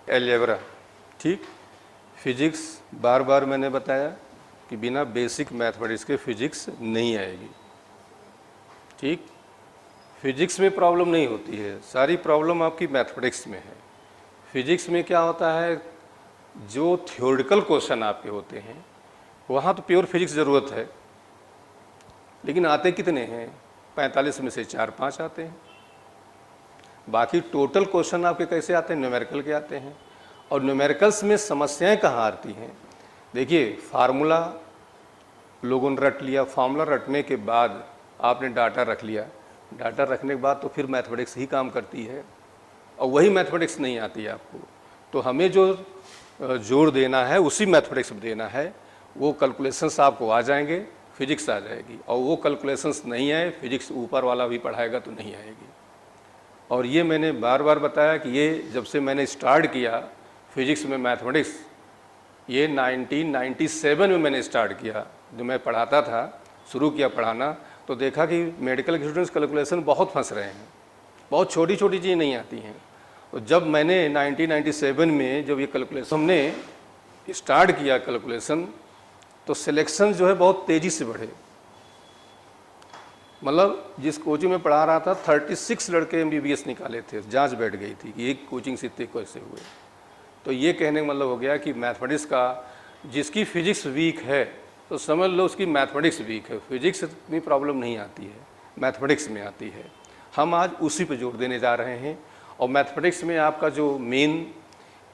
Algebra. ठीक, physics बार बार मैंने बताया कि बिना बेसिक मैथमेटिक्स के फिजिक्स नहीं आएगी। ठीक, फिजिक्स में प्रॉब्लम नहीं होती है, सारी प्रॉब्लम आपकी मैथमेटिक्स में है। फिजिक्स में क्या होता है, जो थ्योरेटिकल क्वेश्चन आपके होते हैं वहाँ तो प्योर फिजिक्स ज़रूरत है, लेकिन आते कितने हैं, 45 में से 4-5 आते हैं। बाकी टोटल क्वेश्चन आपके कैसे आते हैं, न्यूमेरिकल के आते हैं। और न्यूमेरिकल्स में समस्याएं कहाँ आती हैं, देखिए फार्मूला लोगों ने रट लिया, फार्मूला रटने के बाद आपने डाटा रख लिया, डाटा रखने के बाद तो फिर मैथमेटिक्स ही काम करती है, और वही मैथमेटिक्स नहीं आती है आपको। तो हमें जो जोर देना है उसी मैथमेटिक्स में देना है, वो कैलकुलेशंस आपको आ जाएंगे, फिजिक्स आ जाएगी। और वो कैलकुलेशंस नहीं आए, फिजिक्स ऊपर वाला भी पढ़ाएगा तो नहीं आएगी। और ये मैंने बार बार बताया कि ये जब से मैंने स्टार्ट किया फिजिक्स में मैथमेटिक्स, ये 1997 में मैंने स्टार्ट किया। जो मैं पढ़ाता था, शुरू किया पढ़ाना, तो देखा कि मेडिकल स्टूडेंट्स कैलकुलेशन बहुत फंस रहे हैं, बहुत छोटी छोटी चीज़ें नहीं आती हैं। तो जब मैंने 1997 में जब ये कैलकुलेशन हमने स्टार्ट किया कैलकुलेशन, तो सिलेक्शन जो है बहुत तेज़ी से बढ़े। मतलब जिस कोचिंग में पढ़ा रहा था 36 लड़के MBBS निकाले थे, जांच बैठ गई थी कि एक कोचिंग से इतने कैसे हुए। तो ये कहने का मतलब हो गया कि मैथमेटिक्स का, जिसकी फिजिक्स वीक है तो समझ लो उसकी मैथमेटिक्स वीक है। फिजिक्स इतनी प्रॉब्लम नहीं आती है, मैथमेटिक्स में आती है। हम आज उसी पे जोर देने जा रहे हैं। और मैथमेटिक्स में आपका जो मेन,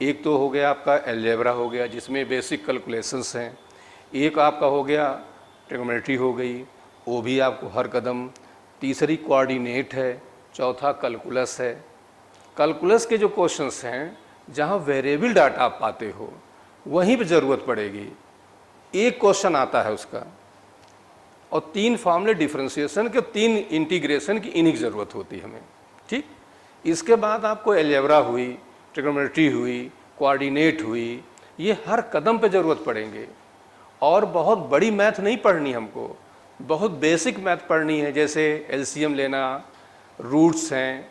एक तो हो गया आपका एलजेब्रा हो गया जिसमें बेसिक कैलकुलेशंस हैं, एक आपका हो गया ट्रिग्नोमेट्री हो गई, वो भी आपको हर कदम, तीसरी कोऑर्डिनेट है, चौथा कैलकुलस है। कैलकुलस के जो क्वेश्चंस हैं जहाँ वेरिएबल डाटा आप पाते हो वहीं पे ज़रूरत पड़ेगी। एक क्वेश्चन आता है उसका, और 3 फॉर्मूले डिफरेंशिएशन के, 3 इंटीग्रेशन की, इन्हीं की ज़रूरत होती है हमें। ठीक, इसके बाद आपको एलजेब्रा हुई, ट्रिग्नोमेट्री हुई, कोऑर्डिनेट हुई, ये हर कदम पे ज़रूरत पड़ेंगे। और बहुत बड़ी मैथ नहीं पढ़नी हमको, बहुत बेसिक मैथ पढ़नी है, जैसे एलसीएम लेना, रूट्स हैं,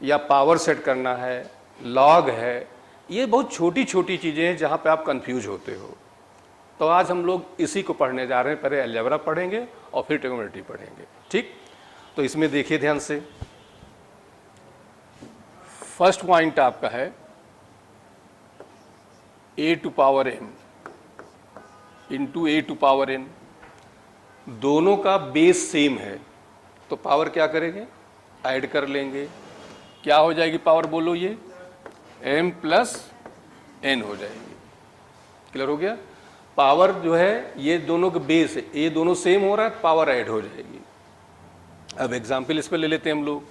या पावर सेट करना है, लॉग है। ये बहुत छोटी छोटी चीज़ें हैं जहाँ पे आप कंफ्यूज होते हो। तो आज हम लोग इसी को पढ़ने जा रहे हैं। पहले अलजेब्रा पढ़ेंगे और फिर ट्रिग्नोमेट्री पढ़ेंगे। ठीक, तो इसमें देखिए ध्यान से, फर्स्ट पॉइंट आपका है a to power m into a to power n। दोनों का बेस सेम है तो पावर क्या करेंगे, ऐड कर लेंगे। क्या हो जाएगी पावर, बोलो, ये m प्लस n हो जाएगी। क्लियर हो गया। पावर जो है ये दोनों के बेस है, ये दोनों सेम हो रहा है, पावर ऐड हो जाएगी। अब एग्जाम्पल इस पर ले लेते हैं हम लोग।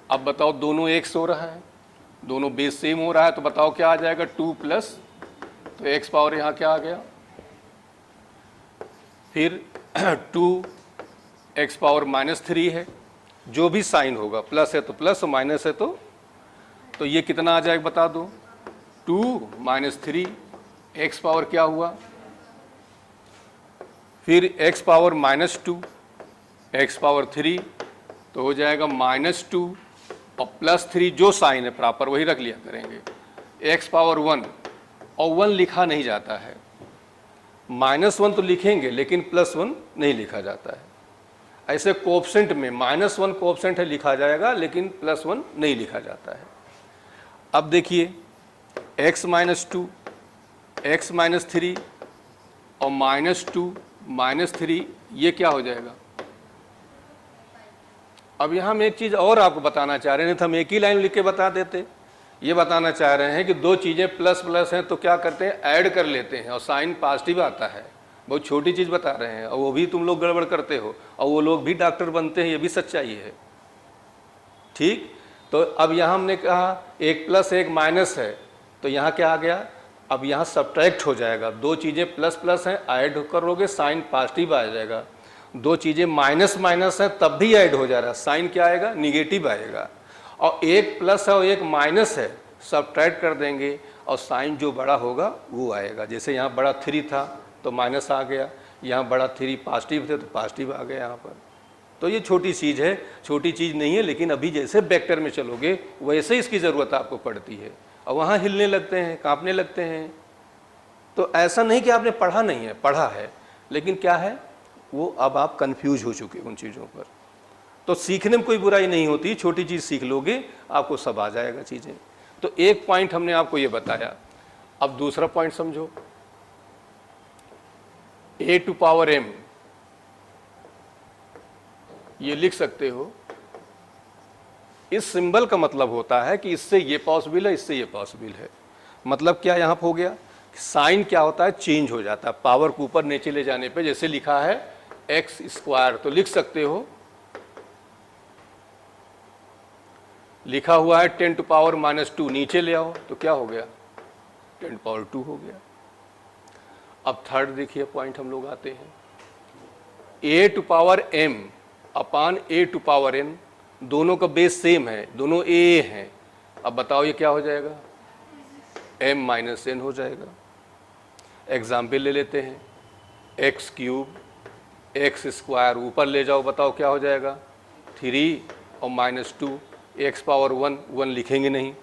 अब बताओ, दोनों x हो रहा है, दोनों बेस सेम हो रहा है, तो बताओ क्या आ जाएगा, 2 प्लस, तो x पावर यहाँ क्या आ गया, फिर 2x पावर -3 है। जो भी साइन होगा, प्लस है तो प्लस और माइनस है तो ये कितना आ जाएगा बता दो, 2 - 3, x पावर क्या हुआ, फिर x पावर -2, x पावर 3, तो हो जाएगा -2 और +3, जो साइन है प्रॉपर वही रख लिया करेंगे, x पावर 1, और 1 लिखा नहीं जाता है, -1 तो लिखेंगे लेकिन +1 नहीं लिखा जाता है। ऐसे कोएफिशिएंट में -1 कोएफिशिएंट है, लिखा जाएगा, लेकिन +1 नहीं लिखा जाता है। अब देखिए x -2, x -3 और -2 -3, ये क्या हो जाएगा। अब यहाँ हम एक चीज़ और आपको बताना चाह रहे हैं, तो हम एक ही लाइन लिख के बता देते। ये बताना चाह रहे हैं कि दो चीज़ें प्लस प्लस हैं तो क्या करते हैं, ऐड कर लेते हैं और साइन पॉजिटिव आता है। बहुत छोटी चीज़ बता रहे हैं और वो भी तुम लोग गड़बड़ करते हो, और वो लोग भी डॉक्टर बनते हैं, ये भी सच्चाई है। ठीक, तो अब यहाँ हमने कहा एक प्लस एक माइनस है, तो यहाँ क्या आ गया, अब यहाँ सब्ट्रैक्ट हो जाएगा। दो चीज़ें प्लस प्लस हैं, ऐड करोगे साइन पॉजिटिव आ जाएगा। दो चीज़ें माइनस माइनस है तब भी ऐड हो जा रहा है, साइन क्या आएगा, निगेटिव आएगा। और एक प्लस है और एक माइनस है, सब्ट्रैक्ट कर देंगे और साइन जो बड़ा होगा वो आएगा। जैसे यहाँ बड़ा 3 था तो माइनस आ गया, यहाँ बड़ा 3 पॉजिटिव थे तो पॉजिटिव आ गया यहाँ पर। तो ये छोटी चीज़ है, छोटी चीज़ नहीं है, लेकिन अभी जैसे वेक्टर में चलोगे वैसे इसकी ज़रूरत आपको पड़ती है। और वहाँ हिलने लगते हैं, कांपने लगते हैं। तो ऐसा नहीं कि आपने पढ़ा नहीं है, पढ़ा है, लेकिन क्या है वो अब आप कंफ्यूज हो चुके उन चीज़ों पर। तो सीखने में कोई बुराई नहीं होती, छोटी चीज़ सीख लोगे आपको सब आ जाएगा चीज़ें। तो एक पॉइंट हमने आपको ये बताया। अब दूसरा पॉइंट समझो, a टू पावर m, ये लिख सकते हो। इस सिंबल का मतलब होता है कि इससे ये पॉसिबल है, इससे ये पॉसिबल है। मतलब क्या यहाँ पर हो गया, साइन क्या होता है, चेंज हो जाता है पावर को ऊपर नीचे ले जाने पे। जैसे लिखा है एक्स स्क्वायर, तो लिख सकते हो, लिखा हुआ है 10 टू पावर -2, नीचे ले आओ तो क्या हो गया, 10 टू पावर 2 हो गया। अब थर्ड देखिए पॉइंट हम लोग आते हैं, a to power m upon a to power n, दोनों का बेस सेम है, दोनों a हैं। अब बताओ ये क्या हो जाएगा, m माइनस n हो जाएगा। एग्जाम्पल ले लेते हैं, एक्स क्यूब एक्स स्क्वायर, ऊपर ले जाओ बताओ क्या हो जाएगा, 3 और -2, एक्स पावर 1, 1 लिखेंगे नहीं,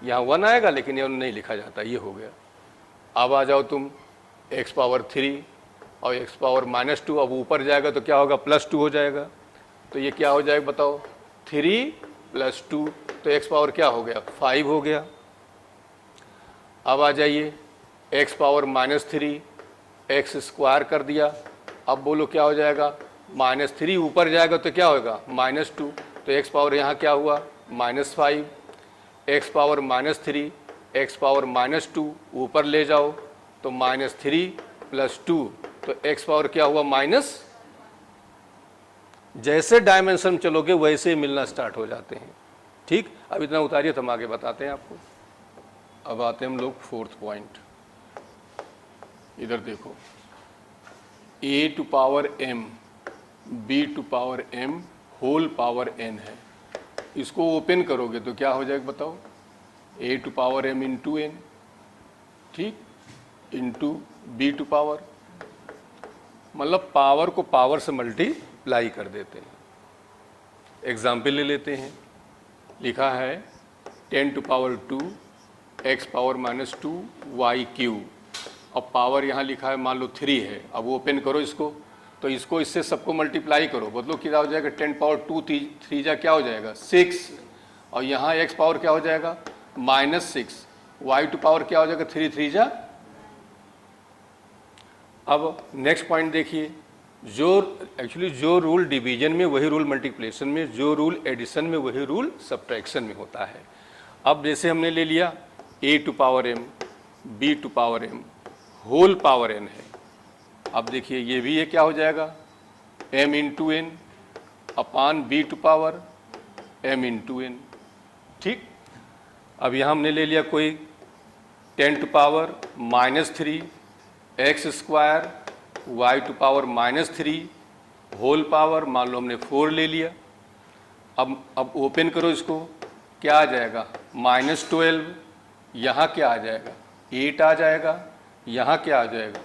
यहाँ 1 आएगा लेकिन ये नहीं लिखा जाता, ये हो गया। अब आ जाओ तुम एक्स पावर 3 और एक्स पावर -2, अब ऊपर जाएगा तो क्या होगा, +2 हो जाएगा। तो ये क्या हो जाएगा बताओ, 3 + 2, तो एक्स पावर क्या हो गया, 5 हो गया। अब आ जाइए एक्स पावर -3, एक्स स्क्वायर कर दिया, अब बोलो क्या हो जाएगा, -3 ऊपर जाएगा तो क्या होगा, -2, तो एक्स पावर यहाँ क्या हुआ, -5, एक्स पावर -3, एक्स पावर -2 ऊपर ले जाओ तो -3 + 2, तो एक्स पावर क्या हुआ, माइनस। जैसे डायमेंशन चलोगे वैसे मिलना स्टार्ट हो जाते हैं। ठीक, अब इतना उतारिए तो हम आगे बताते हैं आपको। अब आते हैं हम लोग फोर्थ पॉइंट, इधर देखो, a to power m b to power m whole power n है। इसको ओपन करोगे तो क्या हो जाएगा बताओ, a to power m into n, ठीक, इंटू b टू पावर, मतलब पावर को पावर से मल्टीप्लाई कर देते हैं। एग्जाम्पल ले लेते हैं, लिखा है 10 to power 2 X power -2 y cube, अब पावर यहाँ लिखा है मान लो 3 है। अब ओपन करो इसको, तो इसको इससे सबको मल्टीप्लाई करो, बदलो क्या हो जाएगा, 10 पावर 2 3 जा क्या हो जाएगा, 6, और यहाँ एक्स पावर क्या हो जाएगा, -6, y टू पावर क्या हो जाएगा, 3 3 जा। अब नेक्स्ट पॉइंट देखिए, जो रूल डिवीजन में वही रूल मल्टीप्लिकेशन में, जो रूल एडिशन में वही रूल सब्ट्रैक्शन में होता है। अब जैसे हमने ले लिया a to power m b to power m whole power n है। अब देखिए ये भी ये क्या हो जाएगा, m into n upon b to power m into n, ठीक। अब यहाँ हमने ले लिया कोई 10 to power -3 X square y to power -3 whole power, मान लो हमने 4 ले लिया। अब ओपन करो इसको, क्या आ जाएगा, -12, यहाँ क्या आ जाएगा, 8 आ जाएगा, यहाँ क्या आ जाएगा,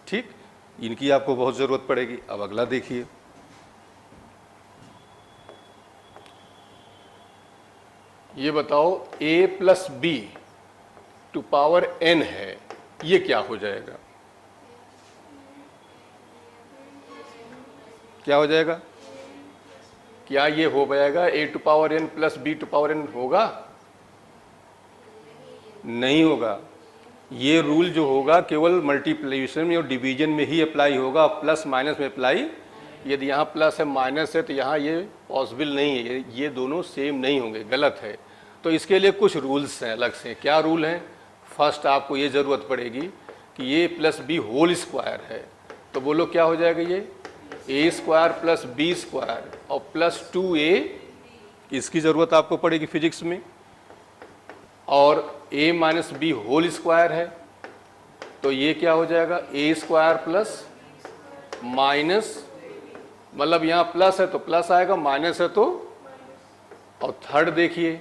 ठीक। इनकी आपको बहुत ज़रूरत पड़ेगी। अब अगला देखिए, ये बताओ a plus b to power n है, ये क्या हो जाएगा, क्या हो जाएगा, क्या ये हो जाएगा a to power n plus b to power n होगा, नहीं होगा। ये रूल जो होगा केवल मल्टीप्लिकेशन में और डिवीजन में ही अप्लाई होगा, प्लस माइनस में अप्लाई, यदि यहाँ प्लस है माइनस है तो यहाँ ये पॉसिबल नहीं है, ये दोनों सेम नहीं होंगे, गलत है। तो इसके लिए कुछ रूल्स हैं अलग से। क्या रूल हैं, फर्स्ट आपको ये ज़रूरत पड़ेगी कि ये प्लस बी होल स्क्वायर है, तो बोलो क्या हो जाएगा, ये A square plus B square और प्लस 2a, इसकी ज़रूरत आपको पड़ेगी फिजिक्स में। और a minus B whole square है, तो ये क्या हो जाएगा, ए स्क्वायर प्लस माइनस, मतलब यहाँ प्लस है तो प्लस आएगा, माइनस है तो, और थर्ड देखिए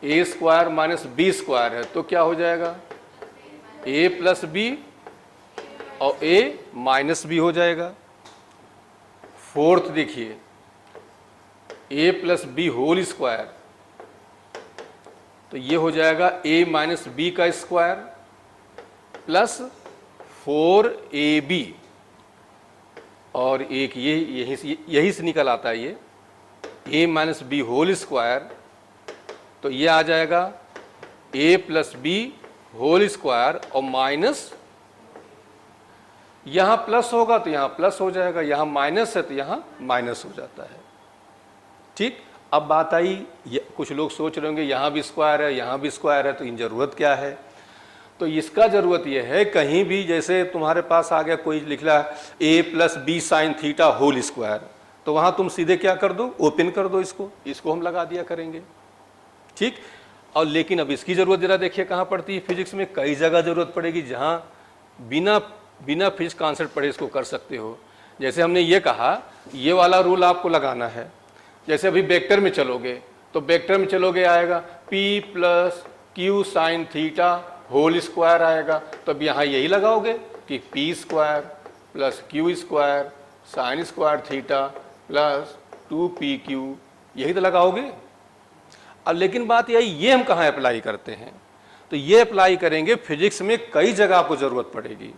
A square minus B square है, तो क्या हो जाएगा, a प्लस बी और a माइनस बी हो जाएगा। फोर्थ देखिए a plus B whole square, तो ये हो जाएगा a माइनस बी का स्क्वायर प्लस 4ab, और एक ये यही से निकल आता है ये a minus B whole square, तो ये आ जाएगा a plus B whole square और माइनस, यहां प्लस होगा तो यहां प्लस हो जाएगा, यहां माइनस है तो यहां माइनस हो जाता है। ठीक, अब बात आई, कुछ लोग सोच रहे होंगे यहां भी स्क्वायर है यहां भी स्क्वायर है, तो इन जरूरत क्या है? तो इसका जरूरत यह है, कहीं भी जैसे तुम्हारे पास आ गया कोई लिख रहा है a plus B sine theta whole square, तो वहां तुम सीधे क्या कर दो, ओपन कर दो, इसको हम लगा दिया करेंगे। ठीक, और लेकिन अब इसकी जरूरत जरा देखिए कहां पड़ती है फिजिक्स में, कई जगह जरूरत पड़ेगी जहां बिना फिजिक्स कॉन्सेप्ट पढ़े इसको कर सकते हो। जैसे हमने ये कहा, ये वाला रूल आपको लगाना है। जैसे अभी वेक्टर में चलोगे तो वेक्टर में चलोगे आएगा p plus Q sine theta whole square आएगा, तो अब यहाँ यही लगाओगे कि p square plus Q square sine square theta plus 2pq, यही तो लगाओगे। अब लेकिन बात यही, ये हम कहाँ अप्लाई करते हैं? तो ये अप्लाई करेंगे फिजिक्स में कई जगह आपको जरूरत पड़ेगी।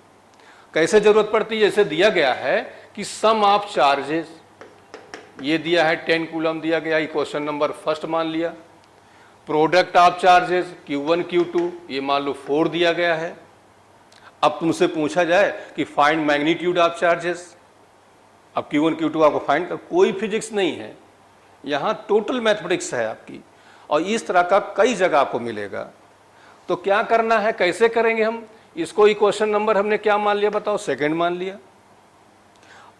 कैसे जरूरत पड़ती है? जैसे दिया गया है कि सम ऑफ चार्जेस, ये दिया है 10 कूलम दिया गया, ये क्वेश्चन नंबर फर्स्ट मान लिया। Product of charges Q1 Q2, ये मान लो 4 दिया गया है। अब तुमसे पूछा जाए कि फाइंड मैग्नीट्यूड ऑफ चार्जेस, अब Q1 Q2 आपको फाइंड कर, कोई फिजिक्स नहीं है, यहाँ टोटल मैथमेटिक्स है आपकी, और इस तरह का कई जगह आपको मिलेगा। तो क्या करना है, कैसे करेंगे हम इसको? इक्वेशन नंबर हमने क्या मान लिया बताओ, सेकंड मान लिया।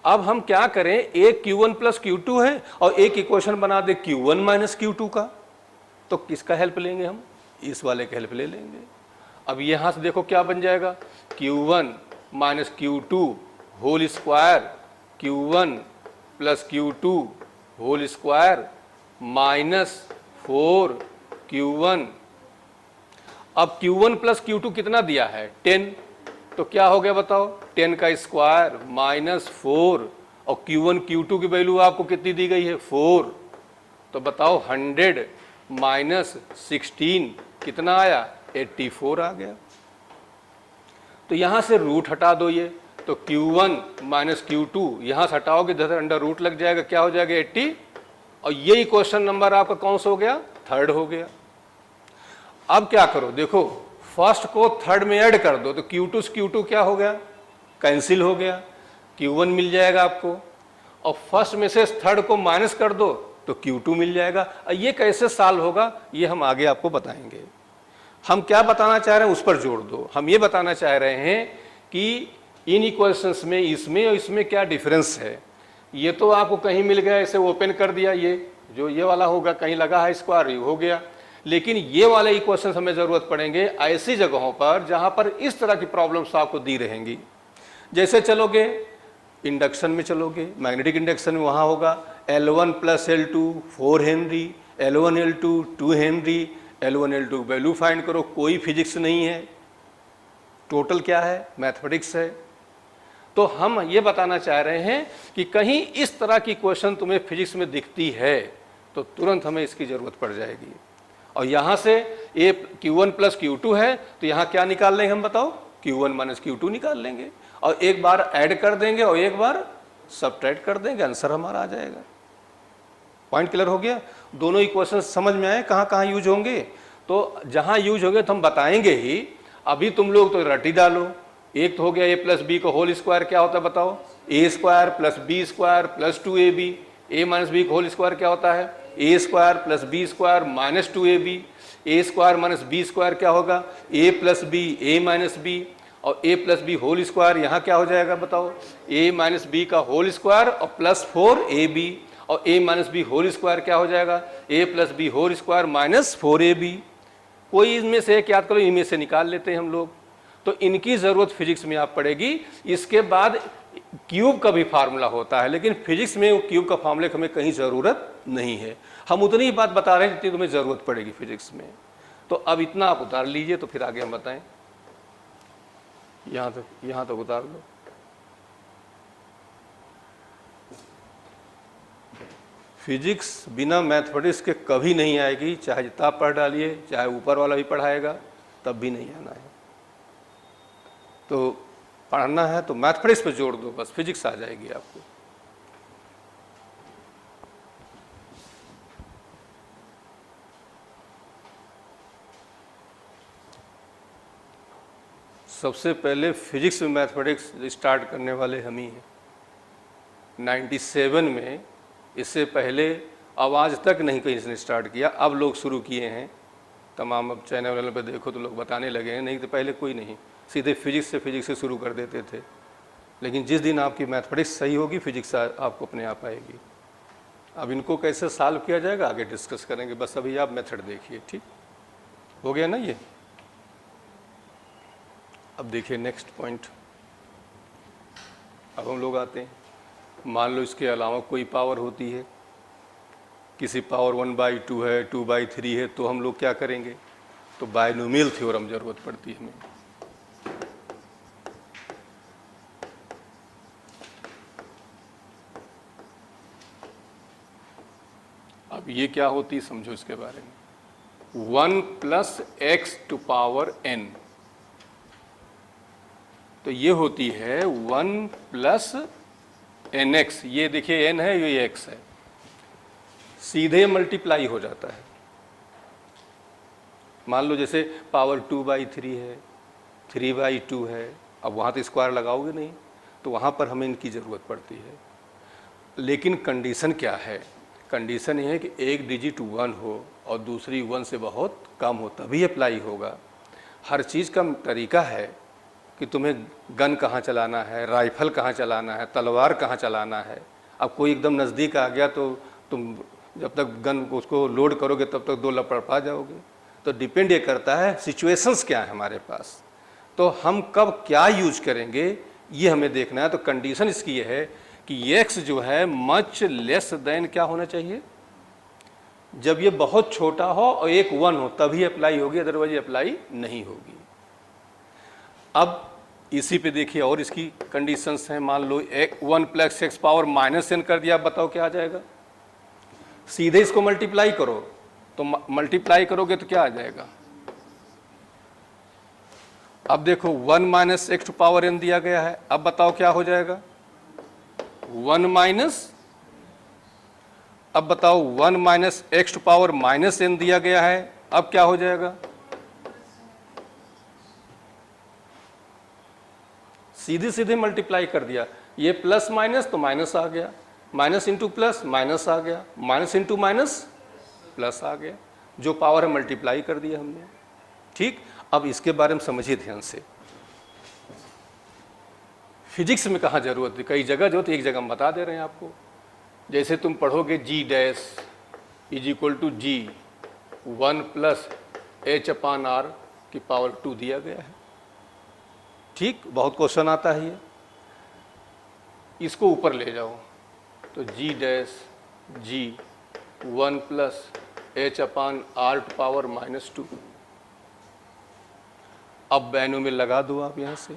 अब हम क्या करें, एक Q1 प्लस Q2 है और एक इक्वेशन बना दे Q1 माइनस Q2 का, तो किसका हेल्प लेंगे हम? इस वाले का हेल्प ले लेंगे। अब यहां से देखो क्या बन जाएगा, Q1 minus Q2 whole square, Q1 plus Q2 whole square minus 4Q1। अब Q1 प्लस Q2 कितना दिया है, 10, तो क्या हो गया बताओ, 10 का स्क्वायर माइनस 4, और Q1 Q2 की वैल्यू आपको कितनी दी गई है, 4, तो बताओ 100 माइनस 16 कितना आया, 84 आ गया। तो यहां से रूट हटा दो, ये तो Q1 माइनस Q2 यहां से हटाओगे, इधर अंडर रूट लग जाएगा, क्या हो जाएगा 80, और यही क्वेश्चन नंबर आपका कौन सा हो गया, थर्ड हो गया। अब क्या करो, देखो फर्स्ट को थर्ड में ऐड कर दो, तो Q2 से Q2 क्या हो गया, कैंसिल हो गया, Q1 मिल जाएगा आपको, और फर्स्ट में से थर्ड को माइनस कर दो तो Q2 मिल जाएगा। ये कैसे सॉल्व होगा ये हम आगे आपको बताएंगे। हम क्या बताना चाह रहे हैं उस पर जोड़ दो। हम ये बताना चाह रहे हैं कि इन इक्वेशंस में इसमें और इसमें क्या डिफरेंस है। ये तो आपको कहीं मिल गया, इसे ओपन कर दिया, ये जो ये वाला होगा कहीं लगा है स्क्वायर, ये हो गया। लेकिन ये वाले इक्वेशन हमें जरूरत पड़ेंगे ऐसी जगहों पर जहां पर इस तरह की प्रॉब्लम्स आपको दी रहेंगी। जैसे चलोगे इंडक्शन में, चलोगे मैग्नेटिक इंडक्शन में, वहां होगा L1 plus L2 4 Henry, L1 L2 2 Henry, L1 L2 value find करो। कोई फिजिक्स नहीं है, टोटल क्या है, मैथमेटिक्स है। तो हम ये बताना चाह रहे हैं कि कहीं इस तरह की क्वेश्चन तुम्हें फिजिक्स में दिखती है तो तुरंत हमें इसकी जरूरत पड़ जाएगी। और यहां से ए Q1 प्लस Q2 है तो यहां क्या निकाल लेंगे हम बताओ, Q1 माइनस Q2 निकाल लेंगे, और एक बार ऐड कर देंगे और एक बार सब्ट्रैक्ट कर देंगे, आंसर हमारा आ जाएगा। पॉइंट क्लियर हो गया? दोनों इक्वेशन समझ में आए कहाँ कहाँ यूज होंगे? तो जहां यूज होंगे तो हम बताएंगे ही, अभी तुम लोग तो रट ही डालो। एक तो हो गया a प्लस बी का होल स्क्वायर, क्या होता है बताओ, a square plus B square plus 2ab। a minus B का होल स्क्वायर क्या होता है, a square plus B square minus 2ab। a square minus B square क्या होगा, a plus B a minus B, और a plus B whole square यहाँ क्या हो जाएगा बताओ, a माइनस बी का होल स्क्वायर और प्लस 4ab, और a minus B whole square क्या हो जाएगा, a plus B whole square minus 4ab। कोई इनमें से एक याद करो, इनमें से निकाल लेते हैं हम लोग। तो इनकी जरूरत फिजिक्स में आप पड़ेगी। इसके बाद क्यूब का भी फार्मूला होता है, लेकिन फिजिक्स में वो क्यूब का फार्मूले की हमें कहीं जरूरत नहीं है। हम उतनी ही बात बता रहे हैं जितनी तुम्हें जरूरत पड़ेगी फिजिक्स में। तो अब इतना आप उतार लीजिए, तो फिर आगे हम बताएं। यहाँ तक उतार लो। फिजिक्स बिना मैथमेटिक्स के कभी नहीं आएगी, चाहे जितना पढ़ डालिए, चाहे ऊपर वाला भी पढ़ाएगा, तब भी नहीं आना है। तो पढ़ना है तो मैथमेटिक्स पे जोड़ दो, बस फिजिक्स आ जाएगी आपको। सबसे पहले फिजिक्स में मैथमेटिक्स स्टार्ट करने वाले हम ही हैं 97 में। इससे पहले अब आज तक नहीं कहीं से स्टार्ट किया, अब लोग शुरू किए हैं तमाम। अब चैनल पे देखो तो लोग बताने लगे हैं, नहीं तो पहले कोई नहीं, सीधे फिजिक्स से शुरू कर देते थे। लेकिन जिस दिन आपकी मैथमेटिक्स सही होगी, फिजिक्स आपको अपने आप आएगी। अब इनको कैसे सॉल्व किया जाएगा आगे डिस्कस करेंगे, बस अभी आप मेथड देखिए। ठीक हो गया ना ये। अब देखिए नेक्स्ट पॉइंट। अब हम लोग आते हैं, मान लो इसके अलावा कोई पावर होती है, किसी पावर 1/2 है, 2/3 है, तो हम लोग क्या करेंगे? तो बायनोमियल थ्योरम जरूरत पड़ती है हमें। अब ये क्या होती है समझो इसके बारे में। 1 + x⁴n, तो ये होती है 1 + nx। ये देखिए n है, ये x है, सीधे मल्टीप्लाई हो जाता है। मान लो जैसे पावर 2/3 है, 3/2 है, अब वहाँ तो स्क्वायर लगाओगे नहीं, तो वहाँ पर हमें इनकी ज़रूरत पड़ती है। लेकिन कंडीशन क्या है? कंडीशन ये है कि एक डिजिट 1 हो और दूसरी 1 से बहुत कम हो, तभी अप्लाई होगा। हर चीज़ का तरीका है कि तुम्हें गन कहाँ चलाना है, राइफल कहाँ चलाना है, तलवार कहाँ चलाना है। अब कोई एकदम नज़दीक आ गया तो तुम जब तक गन उसको लोड करोगे तब तक 2 लपड़ जाओगे। तो डिपेंड ये करता है सिचुएशंस क्या है हमारे पास, तो हम कब क्या यूज करेंगे ये हमें देखना है। तो कंडीशन इसकी ये है कि x जो है मच लेस देन क्या होना चाहिए? जब ये बहुत छोटा हो और एक 1 हो तभी अप्लाई होगी, अदरवाइज अप्लाई नहीं होगी। अब इसी पे देखिए और इसकी कंडीशंस हैं। मान लो 1 + x⁻n कर दिया, अब बताओ क्या आ जाएगा? सीधे इसको मल्टीप्लाई करो, तो मल्टीप्लाई करोगे तो क्या आ जाएगा? अब देखो 1 - x⁴n दिया गया है, अब बताओ क्या हो जाएगा? 1 अब बताओ 1 - x⁻n दिया गया है, अब क्या हो जाएगा? सीधे सीधे मल्टीप्लाई कर दिया, ये प्लस माइनस तो माइनस आ गया, माइनस इंटू प्लस माइनस आ गया, माइनस इंटू माइनस प्लस आ गया, जो पावर है मल्टीप्लाई कर दिया हमने। ठीक, अब इसके बारे में समझिए ध्यान से। फिजिक्स में कहाँ जरूरत है, कई जगह जो, तो एक जगह हम बता दे रहे हैं आपको। जैसे तुम पढ़ोगे G' = G 1 + h/r⁴ दिया गया है। ठीक, बहुत क्वेश्चन आता है ये। इसको ऊपर ले जाओ तो G' G 1 + h/r⁻²। अब बायनोमियल लगा दो आप, यहाँ से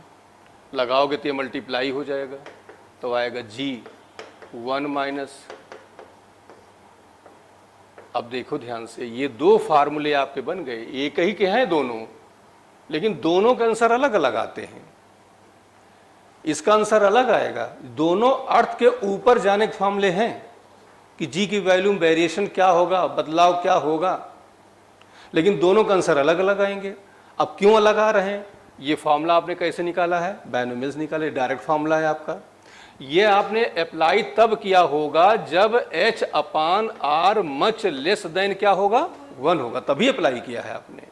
लगाओगे तो ये मल्टीप्लाई हो जाएगा, तो आएगा G 1 - अब देखो ध्यान से, ये 2 फार्मूले आपके बन गए, एक ही के हैं दोनों, लेकिन दोनों का आंसर अलग अलग आते हैं। इसका आंसर अलग आएगा, दोनों अर्थ के ऊपर जाने के फार्मूले हैं कि जी की वैल्यू में वेरिएशन क्या होगा, बदलाव क्या होगा, लेकिन दोनों का आंसर अलग अलग आएंगे। अब क्यों अलग आ रहे हैं? ये फार्मूला आपने कैसे निकाला है? बायनोमियल्स निकाले, डायरेक्ट फार्मूला है आपका। ये आपने अप्लाई तब किया होगा जब h/r मच लेस देन क्या होगा? 1 होगा, तभी अप्लाई किया है आपने।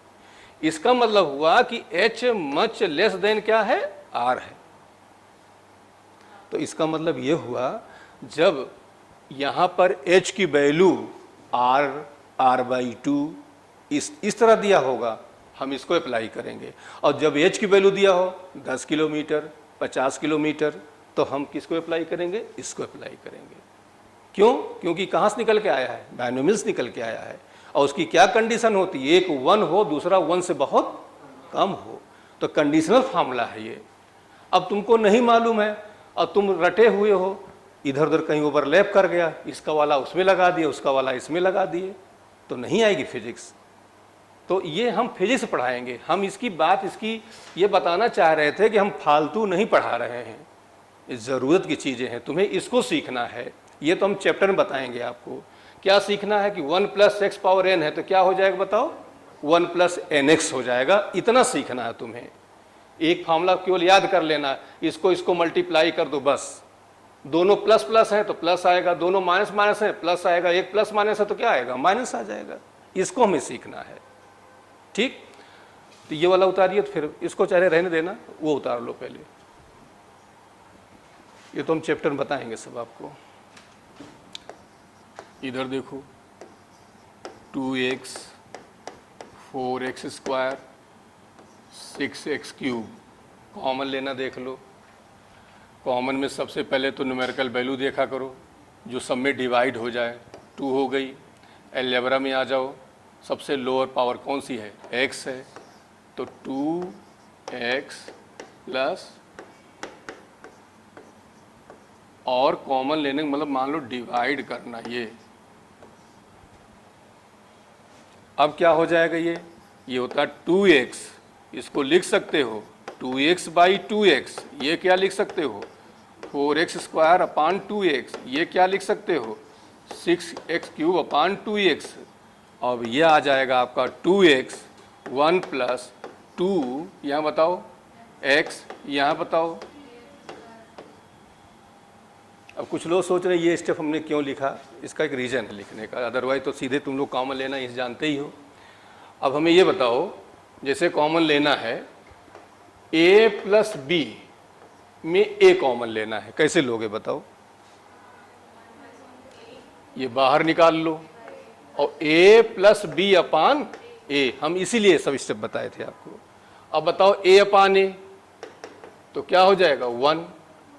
इसका मतलब हुआ कि h मच लेस देन क्या है? r है। तो इसका मतलब ये हुआ जब यहाँ पर h की वैल्यू r/2 इस तरह दिया होगा, हम इसको अप्लाई करेंगे। और जब h की वैल्यू दिया हो 10 किलोमीटर, 50 किलोमीटर, तो हम किसको अप्लाई करेंगे? इसको अप्लाई करेंगे। क्यों? क्योंकि कहाँ से निकल के आया है? बायनोमियल्स निकल के आया है। और उसकी क्या कंडीशन होती है? एक 1 हो, दूसरा 1 से बहुत कम हो, तो कंडीशनल फार्मूला है ये। अब तुमको नहीं मालूम है और तुम रटे हुए हो इधर उधर कहीं ओवरलैप कर गया, इसका वाला उसमें लगा दिए, उसका वाला इसमें लगा दिए, तो नहीं आएगी फिजिक्स। तो ये हम फिजिक्स पढ़ाएंगे। हम इसकी बात इसकी ये बताना चाह रहे थे कि हम फालतू नहीं पढ़ा रहे हैं, ये ज़रूरत की चीज़ें हैं, तुम्हें इसको सीखना है। ये तो हम चैप्टर में बताएंगे आपको। क्या सीखना है कि 1 + x⁻n है तो क्या हो जाएगा बताओ, 1 + nx हो जाएगा। इतना सीखना है तुम्हें। एक फार्मूला केवल याद कर लेना, इसको मल्टीप्लाई कर दो बस। दोनों प्लस प्लस है तो प्लस आएगा, दोनों माइनस माइनस है प्लस आएगा, एक प्लस माइनस है तो क्या आएगा, माइनस आ जाएगा। इसको हमें सीखना है, ठीक। तो ये वाला उतारिए, तो फिर इसको चाहे रहने देना, वो उतार लो पहले। ये तो हम चैप्टर में बताएंगे सब आपको। इधर देखो 2x 4x² 6x³ कॉमन लेना देख लो। कॉमन में सबसे पहले तो न्यूमेरिकल वैल्यू देखा करो जो सब में डिवाइड हो जाए। 2 हो गई। अलजेब्रा में आ जाओ, सबसे लोअर पावर कौन सी है, x है, तो 2x प्लस, और कॉमन लेने का मतलब मान लो डिवाइड करना ये। अब क्या हो जाएगा, ये होता है 2x, इसको लिख सकते हो 2x/2x, ये क्या लिख सकते हो 4x² 2x, ये क्या लिख सकते हो 6x³ 2x। अब ये आ जाएगा आपका 2x 1 + 2, यहाँ बताओ x, यहाँ बताओ। अब कुछ लोग सोच रहे हैं ये स्टेप हमने क्यों लिखा, इसका एक रीज़न है लिखने का, अदरवाइज तो सीधे तुम लोग कॉमन लेना इस जानते ही हो। अब हमें ये बताओ, जैसे कॉमन लेना है a + b में a कॉमन लेना है, कैसे लोगे बताओ। ये बाहर निकाल लो और a + b/a, हम इसीलिए सब स्टेप बताए थे आपको। अब बताओ a/a तो क्या हो जाएगा 1,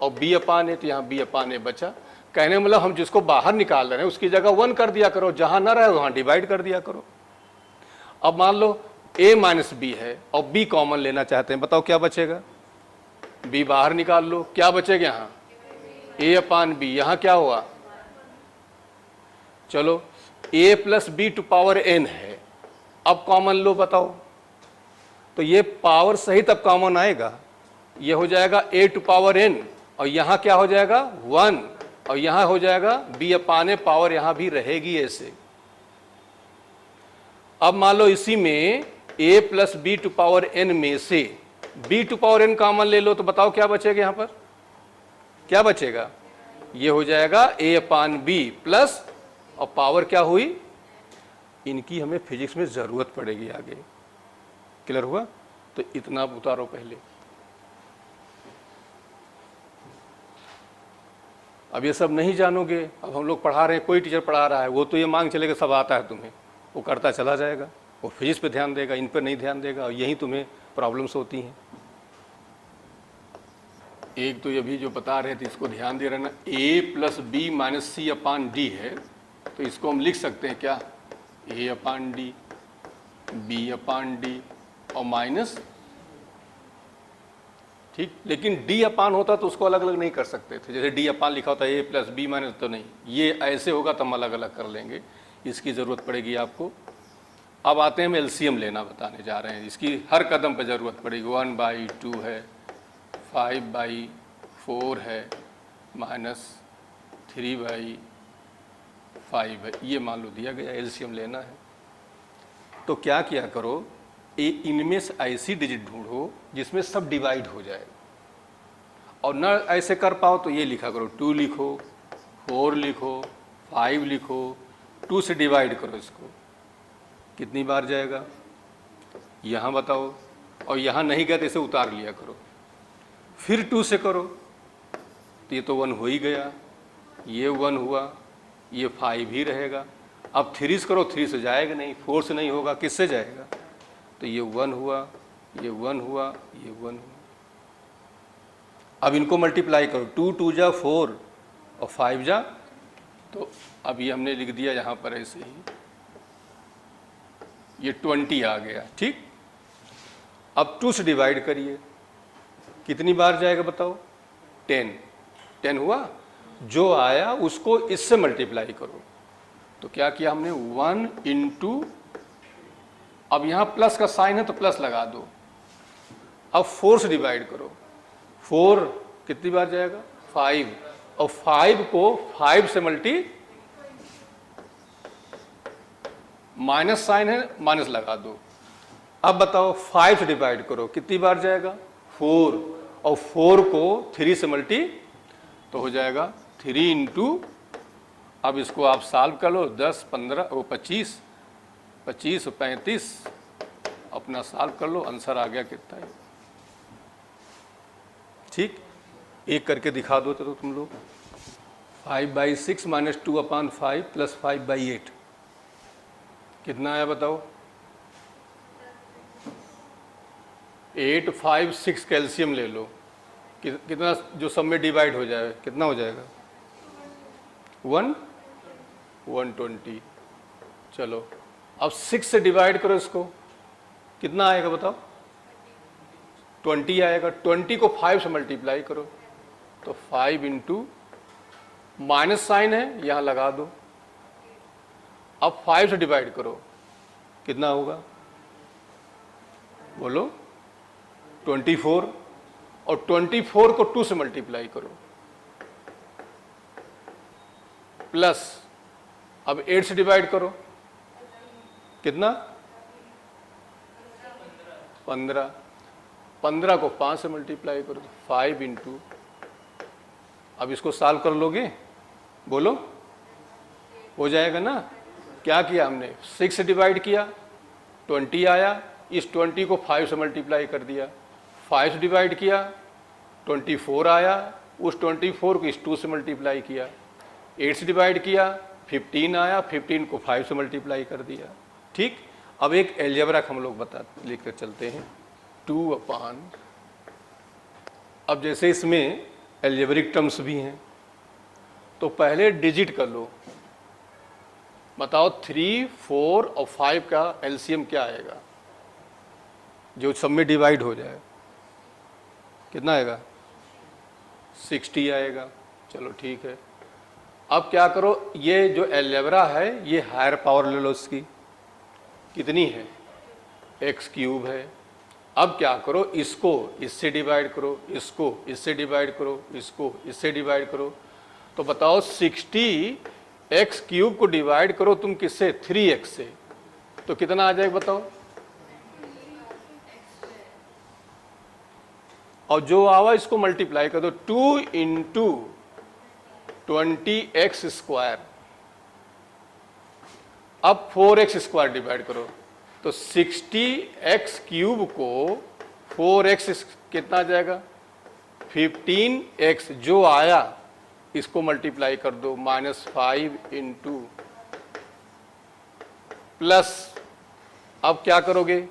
और b/a तो यहाँ b/a बचा। कहने मतलब हम जिसको बाहर निकाल रहे हैं उसकी जगह 1 कर दिया करो, जहां ना रहे वहां डिवाइड कर दिया करो। अब मान लो a - b है और b कॉमन लेना चाहते हैं, बताओ क्या बचेगा, b बाहर निकाल लो, क्या बचेगा यहाँ a/b, यहाँ क्या हुआ, चलो a + b⁴n है। अब कॉमन लो बताओ, तो ये पावर सहित अब कॉमन आएगा, ये हो जाएगा a⁴n, और यहाँ क्या हो जाएगा 1, और यहाँ हो जाएगा b/a, पावर यहाँ भी रहेगी ऐसे। अब मान लो इसी में a + b⁴n में से b⁴n कॉमन ले लो, तो बताओ क्या बचेगा, यहाँ पर क्या बचेगा, ये हो जाएगा a/b प्लस, और पावर क्या हुई, इनकी हमें फिजिक्स में ज़रूरत पड़ेगी आगे। क्लियर हुआ, तो इतना उतारो पहले। अब ये सब नहीं जानोगे, अब हम लोग पढ़ा रहे हैं, कोई टीचर पढ़ा रहा है, वो तो ये मांग चलेगा सब आता है तुम्हें, वो करता चला जाएगा, वो फिजिक्स पे ध्यान देगा, इन पर नहीं ध्यान देगा, और यही तुम्हें प्रॉब्लम्स होती हैं। एक तो ये भी जो बता रहे थे इसको ध्यान दे रहना, a + b - c/d है, तो इसको हम लिख सकते हैं क्या, a/d b/d और माइनस, ठीक। लेकिन d/, होता तो उसको अलग अलग नहीं कर सकते थे, जैसे d/ लिखा होता है a + b - तो नहीं, ये ऐसे होगा तो हम अलग अलग कर लेंगे, इसकी ज़रूरत पड़ेगी आपको। अब आते हैं, हम एलसीएम लेना बताने जा रहे हैं, इसकी हर कदम पर ज़रूरत पड़ेगी। 1/2 है, 5/4 है, -3/5 है, ये मान लो दिया गया, एलसीएम लेना है। तो क्या किया करो, इनमें से ऐसी डिजिट ढूंढो जिसमें सब डिवाइड हो जाए, और न ऐसे कर पाओ तो ये लिखा करो, 2 लिखो, 4 लिखो, 5 लिखो, 2 से डिवाइड करो इसको, कितनी बार जाएगा यहाँ बताओ, और यहाँ नहीं गया तो इसे उतार लिया करो, फिर 2 से करो, तो ये तो 1 हो ही गया, ये 1 हुआ, ये 5 ही रहेगा। अब 3 से करो, 3 से जाएगा नहीं, 4 से नहीं होगा, किससे जाएगा, तो ये 1 हुआ, ये 1 हुआ, ये 1 हुआ। अब इनको मल्टीप्लाई करो, 2 × 2 = 4 और 5 × तो अब ये हमने लिख दिया यहाँ पर ऐसे ही, ये 20 आ गया, ठीक। अब 2 से डिवाइड करिए, कितनी बार जाएगा बताओ, 10 हुआ, जो आया उसको इससे मल्टीप्लाई करो। तो क्या किया हमने 1 इंटू, अब यहाँ प्लस का साइन है तो प्लस लगा दो। अब 4 से डिवाइड करो, 4 कितनी बार जाएगा 5, और 5 को 5 से माइनस साइन है माइनस लगा दो। अब बताओ 5 से डिवाइड करो कितनी बार जाएगा 4, और 4 को 3 से मल्टी तो हो जाएगा 3 इंटू, अब इसको आप सॉल्व कर लो, 10 15 वो 25 25 और 35, अपना सॉल्व कर लो, आंसर आ गया कितना है। ठीक, एक करके दिखा दो तो तुम लोग। 5/6 - 2/5 + 5/8 कितना आया बताओ। 8 5 6 कैल्शियम ले लो, कितना जो सब में डिवाइड हो जाए कितना हो जाएगा 120। चलो अब 6 से डिवाइड करो इसको, कितना आएगा बताओ 20 आएगा। 20 को 5 से मल्टीप्लाई करो तो 5 इंटू, माइनस साइन है यहाँ लगा दो। अब 5 से डिवाइड करो कितना होगा बोलो 24, और 24 को 2 से मल्टीप्लाई करो प्लस, अब 8 से डिवाइड करो कितना 15, 15 को 5 से मल्टीप्लाई करो 5 इंटू, अब इसको सॉल्व कर लोगे बोलो हो जाएगा ना। क्या किया हमने 6 से डिवाइड किया 20 आया, इस 20 को 5 से मल्टीप्लाई कर दिया, 5 से डिवाइड किया 24 आया, उस 24 को इस 2 से मल्टीप्लाई किया, 8 से डिवाइड किया 15 आया, 15 को 5 से मल्टीप्लाई कर दिया। ठीक, अब एक एलजेब्रा हम लोग लेकर चलते हैं 2/, अब जैसे इसमें एलजेब्रिक टर्म्स भी हैं तो पहले डिजिट कर लो, बताओ 3 4 और 5 का एलसीएम क्या आएगा जो सब में डिवाइड हो जाए, कितना आएगा 60 आएगा। चलो ठीक है, अब क्या करो, ये जो एलजेब्रा है ये हायर पावर ले लो, इसकी कितनी है x³ है। अब क्या करो, इसको इससे डिवाइड करो, इसको इससे डिवाइड करो, इसको इससे डिवाइड करो, तो बताओ 60 x³ को डिवाइड करो तुम किससे 3x से, तो कितना आ जाएगा बताओ। और जो आवा इसको मल्टीप्लाई कर दो 2 इंटू 20x², अब 4x² डिवाइड करो तो 60x³ को 4x कितना जाएगा 15x, जो आया इसको मल्टीप्लाई कर दो -5 इंटू प्लस, अब क्या करोगे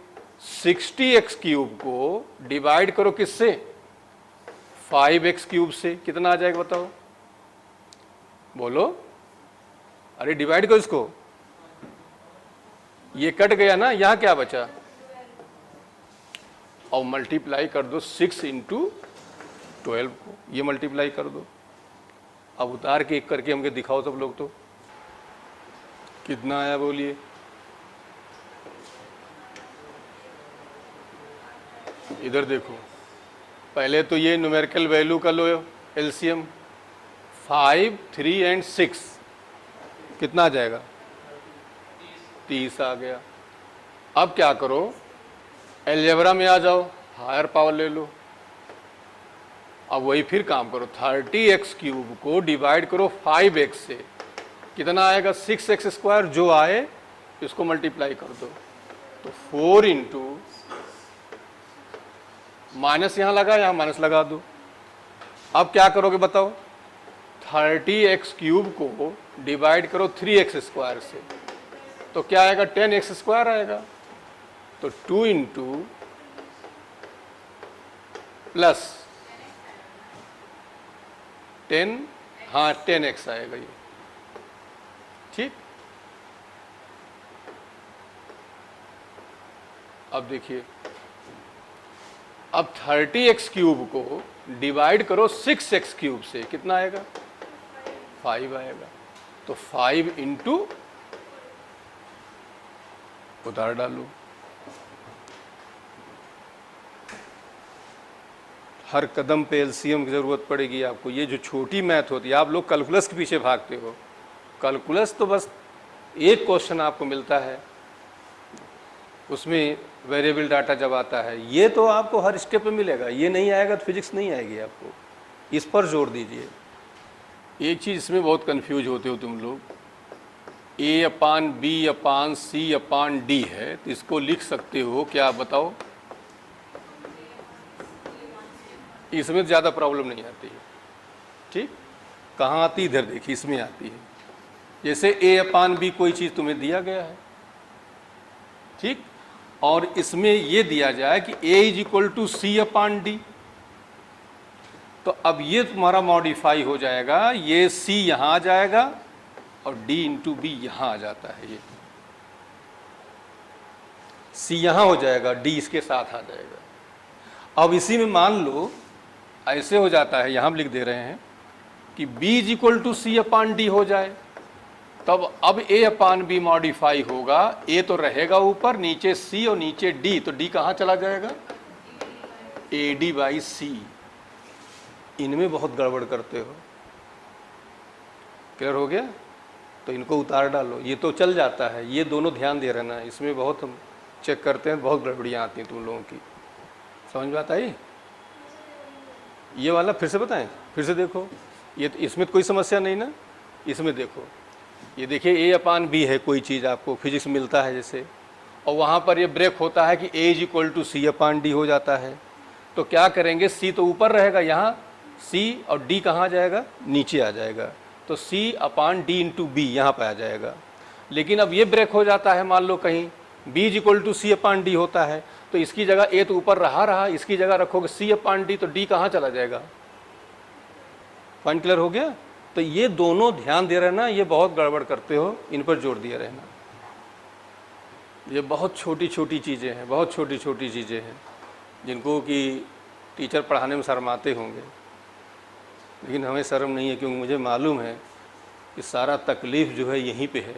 60x³ को डिवाइड करो किससे 5x³ से, कितना आ जाएगा बताओ बोलो। अरे डिवाइड करो इसको, ये कट गया ना, यहां क्या बचा, और मल्टीप्लाई कर दो 6 इंटू 12 को, ये मल्टीप्लाई कर दो। अब उतार के एक करके हमको दिखाओ सब लोग, तो कितना आया बोलिए। इधर देखो, पहले तो ये न्यूमेरिकल वैल्यू कर लो एलसीएम, 5 3 और 6 कितना आ जाएगा 30 आ गया। अब क्या करो, एलजेब्रा में आ जाओ, हायर पावर ले लो, अब वही फिर काम करो 30x³ को डिवाइड करो 5x से, कितना आएगा 6x², जो आए इसको मल्टीप्लाई कर दो तो 4 इंटू, माइनस यहां लगा, यहां माइनस लगा दो। अब क्या करोगे बताओ, 30x³ को डिवाइड करो 3x² से, तो क्या आएगा 10x² आएगा, तो 2 इंटू प्लस 10, हाँ 10x आएगा ये। ठीक, अब देखिए, अब 30x³ को डिवाइड करो 6x³ से, कितना आएगा 5 आएगा। तो 5 इंटू, उतार डालो, हर कदम पे एलसीएम की ज़रूरत पड़ेगी आपको। ये जो छोटी मैथ होती है, आप लोग कैलकुलस के पीछे भागते हो। कैलकुलस तो बस एक क्वेश्चन आपको मिलता है, उसमें वेरिएबल डाटा जब आता है, ये तो आपको हर स्टेप पे मिलेगा। ये नहीं आएगा तो फिजिक्स नहीं आएगी आपको। इस पर जोर दीजिए। एक चीज़ इसमें बहुत कंफ्यूज होते हो तुम लोग, A/B/C/D है, तो इसको लिख सकते हो क्या, बताओ? इसमें ज़्यादा प्रॉब्लम नहीं आती है। ठीक, कहाँ आती? इधर देखिए, इसमें आती है। जैसे A/B कोई चीज़ तुम्हें दिया गया है, ठीक, और इसमें ये दिया जाए कि A = C/D, तो अब ये तुम्हारा मॉडिफाई हो जाएगा, ये C यहाँ आ जाएगा और D/B यहाँ आ जाता है। ये C यहाँ हो जाएगा, D इसके साथ आ जाएगा। अब इसी में मान लो ऐसे हो जाता है, यहाँ हम लिख दे रहे हैं कि B = C/D हो जाए, तब अब A/B मॉडिफाई होगा। A तो रहेगा ऊपर, नीचे C और नीचे D, तो D कहाँ चला जाएगा? AD/C। इनमें बहुत गड़बड़ करते हो। क्लियर हो गया? तो इनको उतार डालो, ये तो चल जाता है। ये दोनों ध्यान दे रहना, इसमें बहुत हम चेक करते हैं, बहुत गड़बड़ियाँ आती हैं तुम लोगों की। समझ में आता है? ये वाला फिर से बताएं, फिर से देखो। ये तो इसमें तो कोई समस्या नहीं ना। इसमें देखो, ये देखिए A/B है, कोई चीज़ आपको फिजिक्स मिलता है जैसे, और वहाँ पर ये ब्रेक होता है कि A = C/D हो जाता है। तो क्या करेंगे? C तो ऊपर रहेगा यहाँ, C, और D कहाँ आ जाएगा? नीचे आ जाएगा। तो C/D/B यहाँ पर आ जाएगा। लेकिन अब ये ब्रेक हो जाता है, मान लो कहीं B = C/D होता है, तो इसकी जगह A तो ऊपर रहा, इसकी जगह रखोगे C/D, तो D कहाँ चला जाएगा? पॉइंट क्लियर हो गया? तो ये दोनों ध्यान दे रहना, ये बहुत गड़बड़ करते हो, इन पर जोर दिए रहना। ये बहुत छोटी छोटी चीज़ें हैं, बहुत छोटी छोटी चीज़ें हैं, जिनको कि टीचर पढ़ाने में शर्माते होंगे, लेकिन हमें शर्म नहीं है, क्योंकि मुझे मालूम है कि सारा तकलीफ़ जो है यहीं पे है,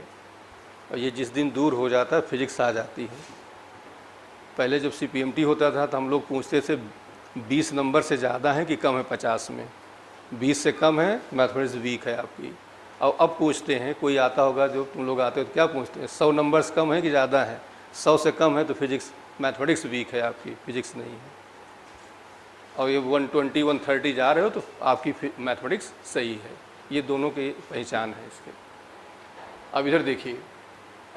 और ये जिस दिन दूर हो जाता है फिजिक्स आ जाती है। पहले जब CPMT होता था तो हम लोग पूछते थे 20 नंबर से ज़्यादा है कि कम है 50 में, 20 से कम है मैथमेटिक्स वीक है आपकी। और अब पूछते हैं, कोई आता होगा जो तुम लोग आते हो तो क्या पूछते हैं, 100 नंबर्स कम है कि ज़्यादा है? 100 से कम है तो फिजिक्स मैथमेटिक्स वीक है आपकी, फिजिक्स नहीं है। और ये 120 130 जा रहे हो तो आपकी मैथमेटिक्स सही है। ये दोनों की पहचान है इसके। अब इधर देखिए,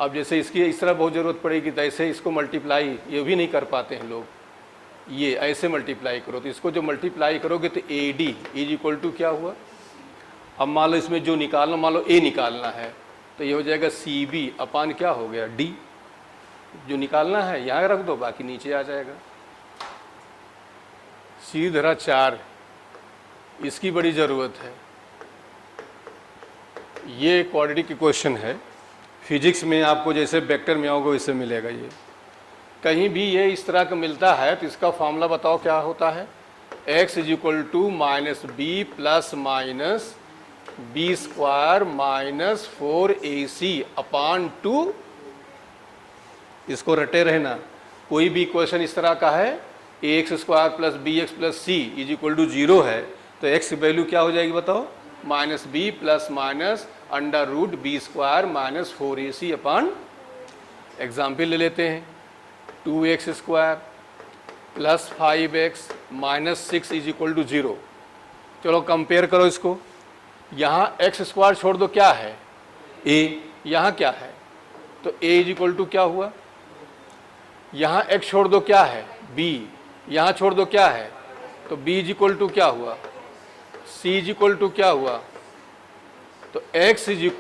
अब जैसे इसकी इस तरह बहुत ज़रूरत पड़ेगी, तो ऐसे इसको मल्टीप्लाई ये भी नहीं कर पाते हैं लोग, ये ऐसे मल्टीप्लाई करो, तो इसको जो मल्टीप्लाई करोगे तो AD = क्या हुआ? अब मान लो इसमें जो निकालना, मान लो A निकालना है, तो ये हो जाएगा CB/ क्या हो गया? D। जो निकालना है यहाँ रख दो, बाकी नीचे आ जाएगा। C 4, इसकी बड़ी ज़रूरत है। ये क्वाड्रेटिक इक्वेशन है, फिजिक्स में आपको जैसे वेक्टर में आओगे वैसे मिलेगा। ये कहीं भी ये इस तरह का मिलता है तो इसका फॉर्मूला बताओ क्या होता है? x = -b ± b² - 4ac/2। इसको रटे रहना। कोई भी इक्वेशन इस तरह का है, ax² + bx + c = 0 है, तो x की वैल्यू क्या हो जाएगी बताओ? -b ± √b² - 4ac/। एग्जाम्पल ले लेते हैं, 2x² + 5x - 6 = 0। चलो कंपेयर करो इसको। यहाँ x² छोड़ दो, क्या है? a। यहाँ क्या है? तो a = क्या हुआ? यहाँ x छोड़ दो, क्या है? b। यहाँ छोड़ दो, क्या है? तो b = क्या हुआ? c = क्या हुआ? तो x = -b,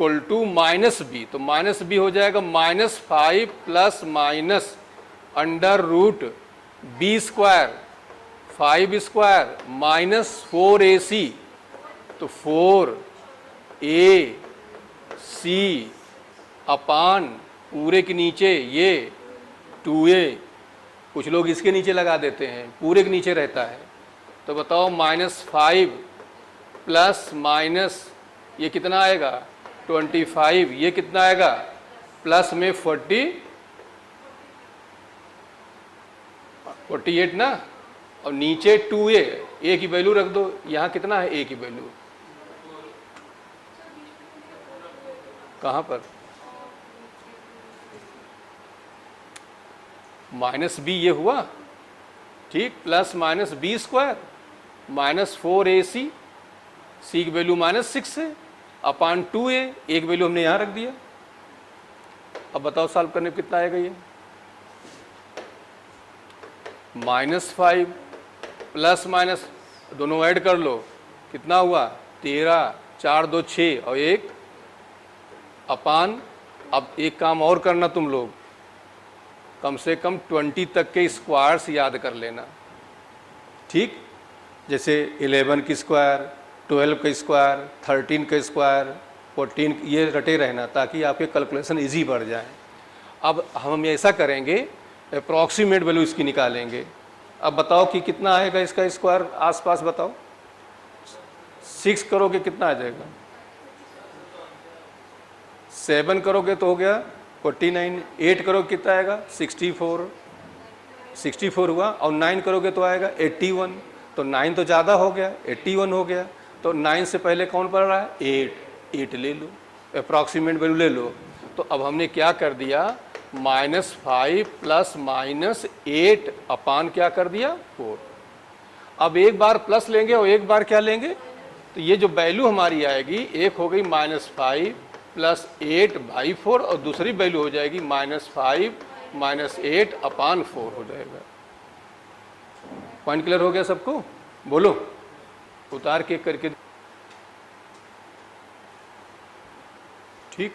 तो -b हो जाएगा -5 ± √b² 5² - 4ac, तो 4ac/ पूरे के नीचे ये 2a, कुछ लोग इसके नीचे लगा देते हैं, पूरे के नीचे रहता है। तो बताओ -5 ± ये कितना आएगा 25, ये कितना आएगा प्लस में 48 ना, और नीचे 2a, a की वैल्यू रख दो, यहाँ कितना है a की वैल्यू, कहाँ पर माइनस बी ये हुआ, ठीक, plus minus B square minus 4ac, C की वैल्यू -6 है अपान 2a, एक वैल्यू हमने यहाँ रख दिया। अब बताओ सॉल्व करने में कितना आएगा ये, -5 प्लस माइनस दोनों ऐड कर लो, कितना हुआ 13, 4 2 6 और 1 अपान, अब एक काम और करना तुम लोग, कम से कम 20 तक के स्क्वायर्स याद कर लेना, ठीक, जैसे 11 की स्क्वायर, 12 का स्क्वायर, 13 का स्क्वायर, 14, ये रटे रहना ताकि आपके कैलकुलेशन इजी बढ़ जाए। अब हम ऐसा करेंगे, अप्रॉक्सीमेट वैल्यू इसकी निकालेंगे। अब बताओ कि कितना आएगा इसका स्क्वायर, आसपास बताओ, 6 करोगे कितना आ जाएगा, 7 करोगे तो हो गया 49, 8 करोगे कितना आएगा 64 हुआ, और 9 करोगे तो आएगा 81, तो 9 तो ज़्यादा हो गया, 81 हो गया, तो 9 से पहले कौन पड़ रहा है 8 ले लो, अप्रॉक्सीमेट वैल्यू ले लो। तो अब हमने क्या कर दिया, -5 प्लस -8 अपान क्या कर दिया 4। अब एक बार प्लस लेंगे और एक बार क्या लेंगे, तो ये जो वैल्यू हमारी आएगी, एक हो गई -5 प्लस 8/4 और दूसरी वैल्यू हो जाएगी -5 -8 अपान 4 हो जाएगा। पॉइंट क्लियर हो गया सबको, बोलो उतार के करके, ठीक,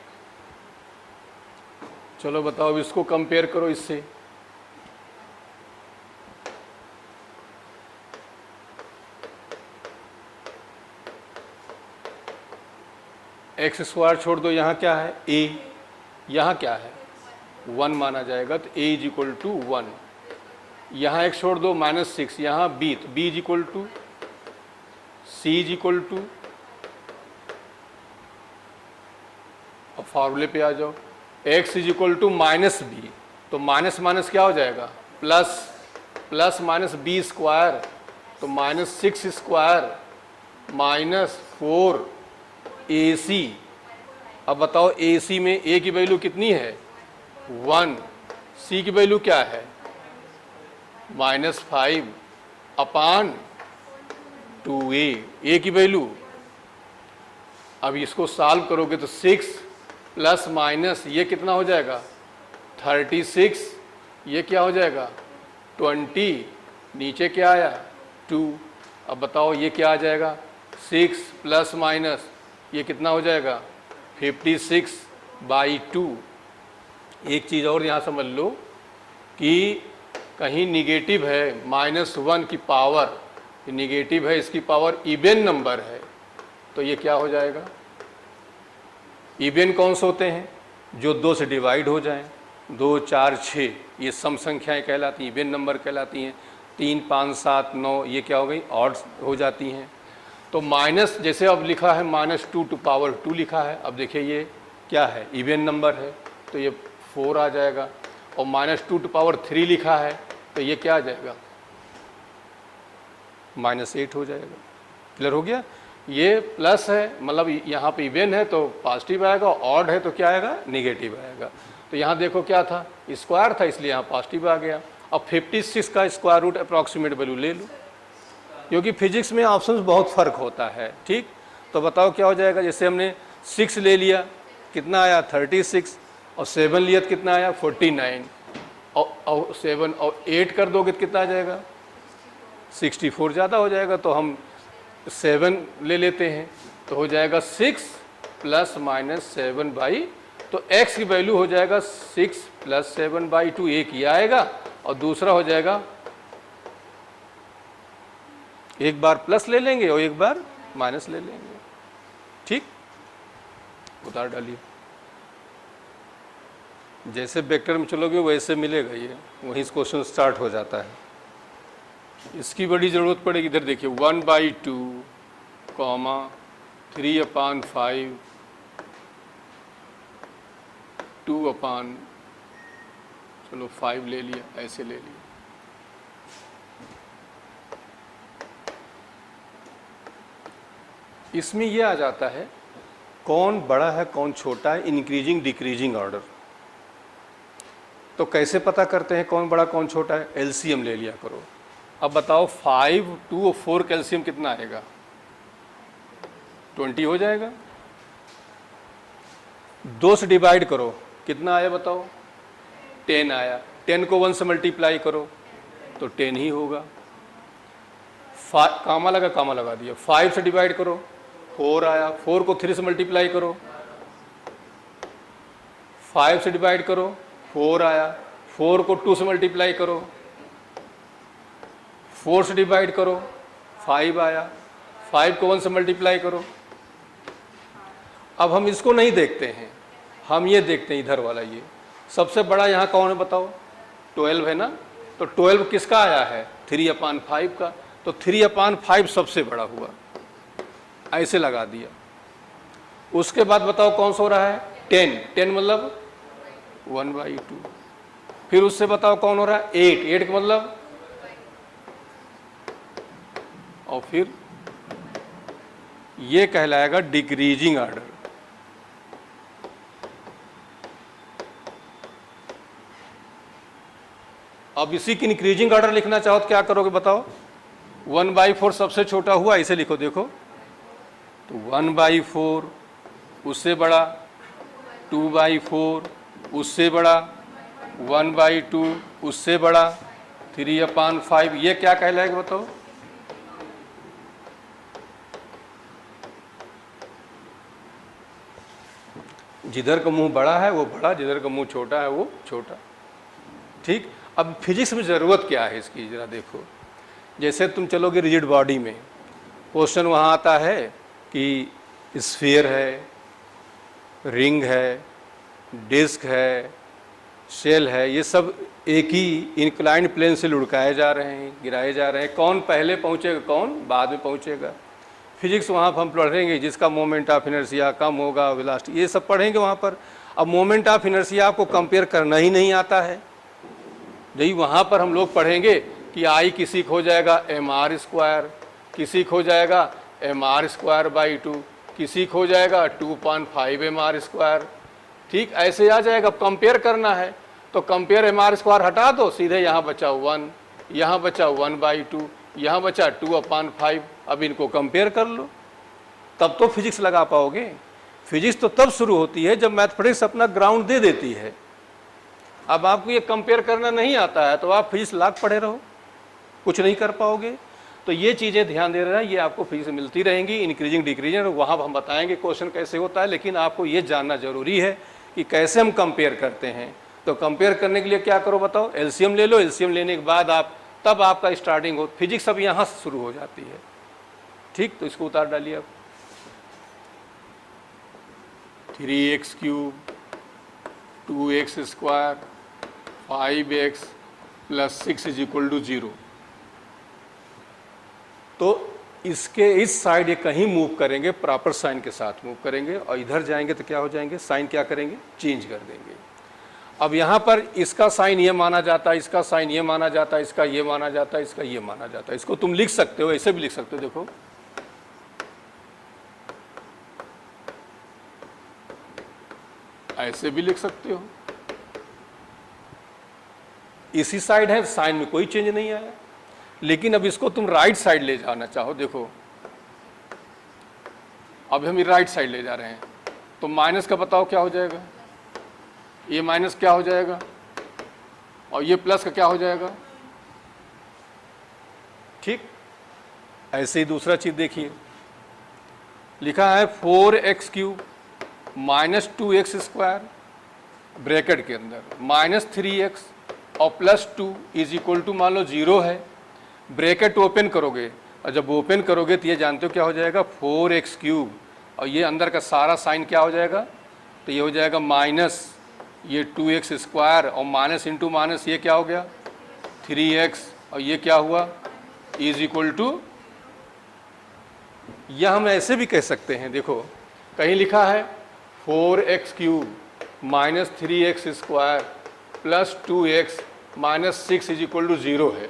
चलो बताओ अब इसको कंपेयर करो इससे, एक्स स्क्वायर छोड़ दो, यहाँ क्या है a, यहाँ क्या है 1 माना जाएगा, तो a = 1, यहाँ x छोड़ दो -6, यहाँ b, तो b = c = अब फार्मूले पे आ जाओ, x = -b, तो माइनस माइनस क्या हो जाएगा plus, plus minus b square, तो -6 स्क्वायर -4 AC। अब बताओ AC में A की वैल्यू कितनी है 1, C की वैल्यू क्या है -5 अपान 2A, A की वैल्यू। अब इसको सॉल्व करोगे तो 6 प्लस माइनस ये कितना हो जाएगा 36, ये क्या हो जाएगा 20, नीचे क्या आया 2। अब बताओ ये क्या आ जाएगा 6 प्लस माइनस ये कितना हो जाएगा 56/2। एक चीज़ और यहाँ समझ लो कि कहीं निगेटिव है -1 की पावर, निगेटिव है, इसकी पावर इवन नंबर है, तो ये क्या हो जाएगा, इवन कौन से होते हैं जो 2 से डिवाइड हो जाएं, 2 4 6 ये सम संख्याएं कहलाती हैं, इवन नंबर कहलाती हैं। 3 5 7 9 ये क्या हो गई ऑड हो जाती हैं। तो माइनस, जैसे अब लिखा है -2 लिखा है, अब देखिए ये क्या है इवन नंबर है, तो ये 4 आ जाएगा, और -2 लिखा है, तो ये क्या आ जाएगा -8 हो जाएगा। क्लियर हो गया, ये प्लस है मतलब यहाँ पे इवन है तो पॉजिटिव आएगा, ऑड है तो क्या आएगा नेगेटिव आएगा। तो यहाँ देखो क्या था स्क्वायर था, इसलिए यहाँ पॉजिटिव आ गया। अब 56 का स्क्वायर रूट अप्रॉक्सीमेट वैल्यू ले लो, क्योंकि फिजिक्स में ऑप्शंस बहुत फ़र्क होता है, ठीक। तो बताओ क्या हो जाएगा, जैसे हमने 6 ले लिया कितना आया 36, और 7 लिया तो कितना आया 49, और 7 और 8 कर दोगे तो कितना आ जाएगा 64, ज़्यादा हो जाएगा, तो हम 7 ले लेते हैं, तो हो जाएगा 6 प्लस माइनस 7/, तो x की वैल्यू हो जाएगा 6 प्लस 7/2, एक ही आएगा, और दूसरा हो जाएगा, एक बार प्लस ले लेंगे और एक बार माइनस ले लेंगे, ठीक। उतार डालिए, जैसे वेक्टर में चलोगे वैसे मिलेगा, ये वहीं से क्वेश्चन स्टार्ट हो जाता है। इसकी बड़ी ज़रूरत पड़ेगी, इधर देखिए 1/2 कॉमा 3/5 2/, चलो 5 ले लिया, ऐसे ले लिया। इसमें ये आ जाता है कौन बड़ा है कौन छोटा है, इंक्रीजिंग डिक्रीजिंग ऑर्डर। तो कैसे पता करते हैं कौन बड़ा कौन छोटा है? एलसीएम ले लिया करो। अब बताओ 5, 2 और 4 का एलसीएम कितना आएगा? 20 हो जाएगा। 2 से डिवाइड करो, कितना आया बताओ? 10 आया। 10 को 1 से मल्टीप्लाई करो तो 10 ही होगा। कामा लगा दिया। 5 से डिवाइड करो, 4 आया। 4 को 3 से मल्टीप्लाई करो, 5 से डिवाइड करो, 4 आया। 4 को 2 से मल्टीप्लाई करो, 4 से डिवाइड करो, 5 आया। 5 को 1 से मल्टीप्लाई करो। अब हम इसको नहीं देखते हैं, हम ये देखते हैं इधर वाला। ये सबसे बड़ा यहाँ कौन है बताओ? 12 है ना। तो 12 किसका आया है? 3/5 का। तो 3/5 सबसे बड़ा हुआ, ऐसे लगा दिया। उसके बाद बताओ कौन सा हो रहा है? 10 मतलब 1/2। फिर उससे बताओ कौन हो रहा है? 8 का मतलब, और फिर ये कहलाएगा डिक्रीजिंग ऑर्डर। अब इसी की इंक्रीजिंग ऑर्डर लिखना चाहो तो क्या करोगे बताओ? 1/4 सबसे छोटा हुआ, इसे लिखो। देखो तो 1/4, उससे बड़ा 2/4, उससे बड़ा 1/2, उससे बड़ा 3/5। ये क्या कहलाएगा बताओ? जिधर का मुंह बड़ा है वो बड़ा, जिधर का मुंह छोटा है वो छोटा। ठीक। अब फिजिक्स में ज़रूरत क्या है इसकी, ज़रा देखो। जैसे तुम चलोगे रिजिड बॉडी में, क्वेश्चन वहाँ आता है कि स्फीयर है, रिंग है, डिस्क है, शेल है, ये सब एक ही इंक्लाइंड प्लेन से लुढ़काए जा रहे हैं, गिराए जा रहे हैं। कौन पहले पहुँचेगा, कौन बाद में पहुँचेगा? फिजिक्स वहाँ पर हम पढ़ेंगे जिसका मोमेंट ऑफ इनर्शिया कम होगा, वेलोसिटी, ये सब पढ़ेंगे वहाँ पर। अब मोमेंट ऑफ इनर्शिया आपको कंपेयर करना ही नहीं आता है। यही वहाँ पर हम लोग पढ़ेंगे कि आई किसी को हो जाएगा mr², किसी को हो जाएगा mr²/2, किसी को हो जाएगा 2.5 mr²। ठीक, ऐसे आ जाएगा। कंपेयर करना है तो कंपेयर mr² हटा दो, सीधे यहाँ बचा 1, यहाँ बचा 1/2, यहाँ बचा 2/5। अब इनको कंपेयर कर लो, तब तो फिजिक्स लगा पाओगे। फिजिक्स तो तब शुरू होती है जब मैथमेटिक्स अपना ग्राउंड दे देती है। अब आपको ये कंपेयर करना नहीं आता है तो आप फिजिक्स लाख पढ़े रहो, कुछ नहीं कर पाओगे। तो ये चीज़ें ध्यान दे रहे हैं, ये आपको फिजिक्स मिलती रहेंगी, इंक्रीजिंग डिक्रीजिंग। वहाँ हम बताएंगे क्वेश्चन कैसे होता है, लेकिन आपको ये जानना जरूरी है कि कैसे हम कंपेयर करते हैं। तो कंपेयर करने के लिए क्या करो बताओ? एलसीएम ले लो। एलसीएम लेने के बाद आप तब आपका स्टार्टिंग हो, फिजिक्स अब यहाँ से शुरू हो जाती है। ठीक, तो इसको उतार डालिए अब। 3x³ 2x² 5x + 6 = 0। तो इसके इस साइड ये कहीं मूव करेंगे, प्रॉपर साइन के साथ मूव करेंगे, और इधर जाएंगे तो क्या हो जाएंगे? साइन क्या करेंगे? चेंज कर देंगे। अब यहाँ पर इसका साइन ये माना जाता है, इसका साइन ये माना जाता है, इसका ये माना जाता है, इसका ये माना जाता है। इसको तुम लिख सकते हो, ऐसे भी लिख सकते हो। देखो ऐसे भी लिख सकते हो। इसी साइड है, साइन में कोई चेंज नहीं आया। लेकिन अब इसको तुम राइट साइड ले जाना चाहो, देखो अब हम राइट साइड ले जा रहे हैं, तो माइनस का बताओ क्या हो जाएगा? ये माइनस क्या हो जाएगा, और ये प्लस का क्या हो जाएगा? ठीक, ऐसे ही दूसरा चीज देखिए, लिखा है 4x³ - 2x² ब्रैकेट के अंदर -3x और +2 = मान लो 0 है। ब्रैकेट ओपन करोगे, और जब ओपन करोगे तो ये जानते हो क्या हो जाएगा? 4x³ और ये अंदर का सारा साइन क्या हो जाएगा? तो ये हो जाएगा माइनस ये 2x² और माइनस इंटू माइनस ये क्या हो गया? 3x, और ये क्या हुआ? = या हम ऐसे भी कह सकते हैं, देखो कहीं लिखा है 4x³ minus 3x square plus 2x minus 6 is equal to 0 है।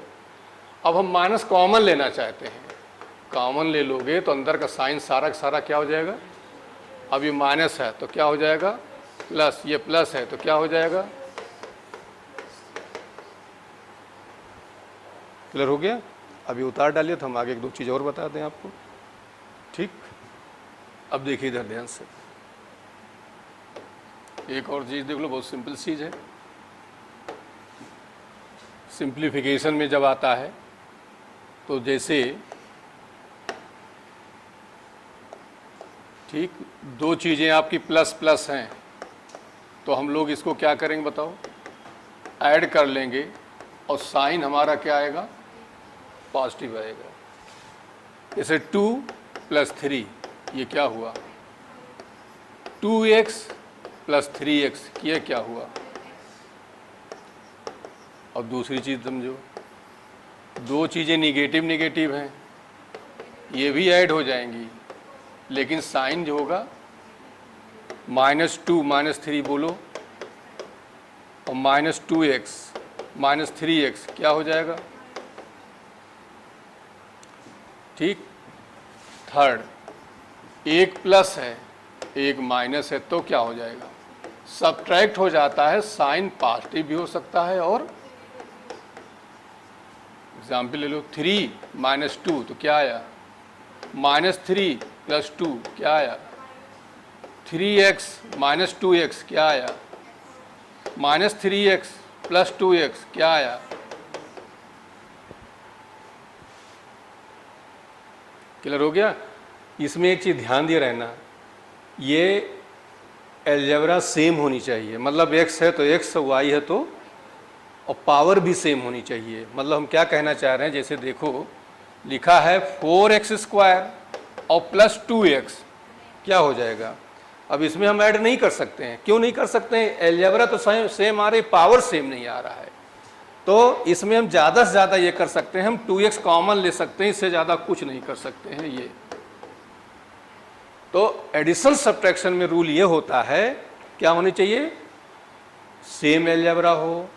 अब हम माइनस कॉमन लेना चाहते हैं, कॉमन ले लोगे तो अंदर का साइन सारा का सारा क्या हो जाएगा, अब ये माइनस है तो क्या हो जाएगा प्लस, ये प्लस है तो क्या हो जाएगा, क्लियर हो गया। अभी उतार डालिए तो हम आगे एक दो चीज़ और बता दें आपको, ठीक। अब देखिए इधर ध्यान से, एक और चीज़ देख लो, बहुत सिंपल चीज़ है। सिंप्लीफिकेशन में जब आता है तो जैसे ठीक दो चीज़ें आपकी प्लस प्लस हैं तो हम लोग इसको क्या करेंगे बताओ, ऐड कर लेंगे और साइन हमारा क्या आएगा, पॉजिटिव आएगा। जैसे 2 + 3 ये क्या हुआ, 2x + 3x ये क्या हुआ। और दूसरी चीज़ समझो, दो चीज़ें निगेटिव निगेटिव हैं, ये भी ऐड हो जाएंगी, लेकिन साइन जो होगा -2 - 3 बोलो, और -2x - 3x क्या हो जाएगा, ठीक। थर्ड, एक प्लस है एक माइनस है तो क्या हो जाएगा, सब्ट्रैक्ट हो जाता है, साइन पॉजिटिव भी हो सकता है। और एग्जाम्पल ले लो, 3 - 2 तो क्या आया, -3 + 2 क्या आया, 3x - 2x क्या आया, -3x + 2x क्या आया। क्लियर हो गया। इसमें एक चीज़ ध्यान दिए रहना, ये अलजेब्रा सेम होनी चाहिए, मतलब x है तो x, y है तो, और पावर भी सेम होनी चाहिए। मतलब हम क्या कहना चाह रहे हैं, जैसे देखो लिखा है 4x² और प्लस 2x क्या हो जाएगा। अब इसमें हम ऐड नहीं कर सकते हैं, क्यों नहीं कर सकते हैं, अलजेब्रा तो सेम आ रही, पावर सेम नहीं आ रहा है। तो इसमें हम ज़्यादा से ज़्यादा ये कर सकते हैं, हम 2x कॉमन ले सकते हैं, इससे ज़्यादा कुछ नहीं कर सकते हैं ये। तो एडिशन सब्ट्रैक्शन में रूल ये होता है, क्या होनी चाहिए, सेम अलजेब्रा हो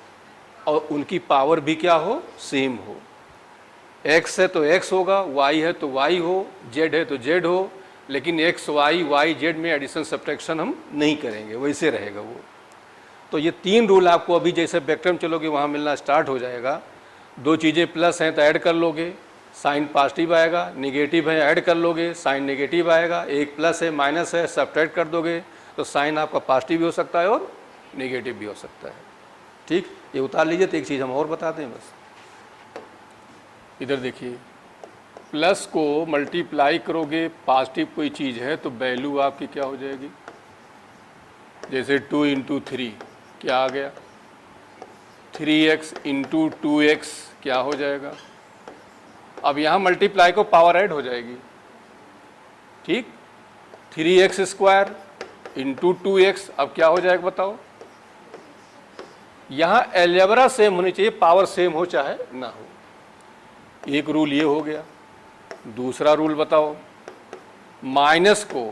और उनकी पावर भी क्या हो, सेम हो। x है तो x होगा, y है तो y हो, z है तो z हो, लेकिन x y y z में एडिशन सब्ट्रैक्शन हम नहीं करेंगे, वैसे रहेगा वो। तो ये तीन रूल आपको अभी जैसे वेक्टर में चलोगे वहाँ मिलना स्टार्ट हो जाएगा। दो चीज़ें प्लस हैं तो ऐड कर लोगे, साइन पॉजिटिव आएगा, निगेटिव है ऐड कर लोगे, साइन नेगेटिव आएगा, एक प्लस है माइनस है सब्ट्रैक्ट कर दोगे तो साइन आपका पॉजिटिव भी हो सकता है और नेगेटिव भी हो सकता है, ठीक। ये उतार लीजिए। तो एक चीज़ हम और बताते हैं बस, इधर देखिए, प्लस को मल्टीप्लाई करोगे, पॉजिटिव कोई चीज़ है तो वैल्यू आपकी क्या हो जाएगी, जैसे 2 × 3 क्या आ गया, 3x × 2x क्या हो जाएगा। अब यहाँ मल्टीप्लाई को पावर ऐड हो जाएगी, ठीक। 3x² × 2x अब क्या हो जाएगा बताओ। यहाँ अलजेब्रा सेम होनी चाहिए, पावर सेम हो चाहे ना हो। एक रूल ये हो गया। दूसरा रूल बताओ, माइनस को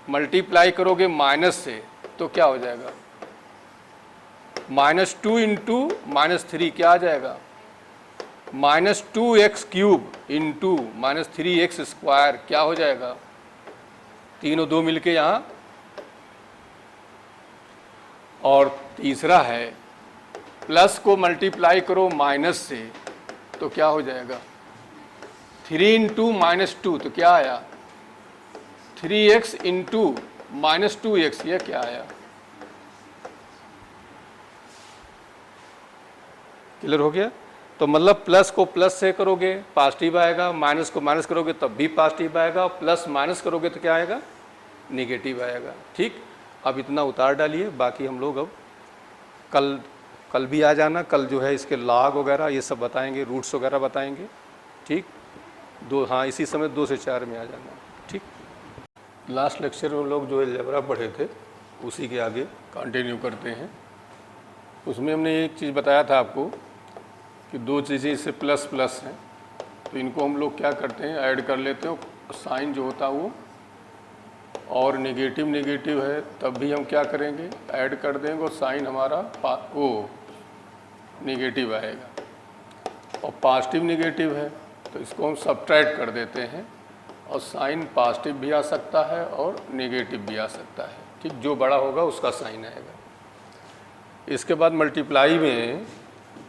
मल्टीप्लाई करोगे माइनस से तो क्या हो जाएगा, -2 × -3 क्या आ जाएगा, -2x³ × -3x² क्या हो जाएगा, तीनों दो मिलके यहाँ। और तीसरा है, प्लस को मल्टीप्लाई करो माइनस से तो क्या हो जाएगा, 3 × -2 तो क्या आया, 3x × -2x ये क्या आया। क्लियर हो गया। तो मतलब प्लस को प्लस से करोगे पॉजिटिव आएगा, माइनस को माइनस करोगे तब भी पॉजिटिव आएगा, प्लस माइनस करोगे तो क्या आएगा, निगेटिव आएगा, ठीक। अब इतना उतार डालिए, बाकी हम लोग अब कल भी आ जाना। कल जो है इसके लॉग वगैरह ये सब बताएंगे, रूट्स वगैरह बताएंगे, ठीक। हाँ इसी समय 2 से 4 में आ जाना, ठीक। लास्ट लेक्चर में हम लोग जो अलजेब्रा पढ़े थे उसी के आगे कंटिन्यू करते हैं। उसमें हमने एक चीज़ बताया था आपको कि दो चीज़ें इससे प्लस प्लस हैं, तो इनको हम लोग क्या करते हैं, ऐड कर लेते हैं, साइन जो होता है वो, और नेगेटिव नेगेटिव है तब भी हम क्या करेंगे, ऐड कर देंगे और साइन हमारा वो नेगेटिव आएगा, और पॉजिटिव नेगेटिव है तो इसको हम सब्ट्रैक्ट कर देते हैं, और साइन पॉजिटिव भी आ सकता है और नेगेटिव भी आ सकता है, ठीक, जो बड़ा होगा उसका साइन आएगा। इसके बाद मल्टीप्लाई में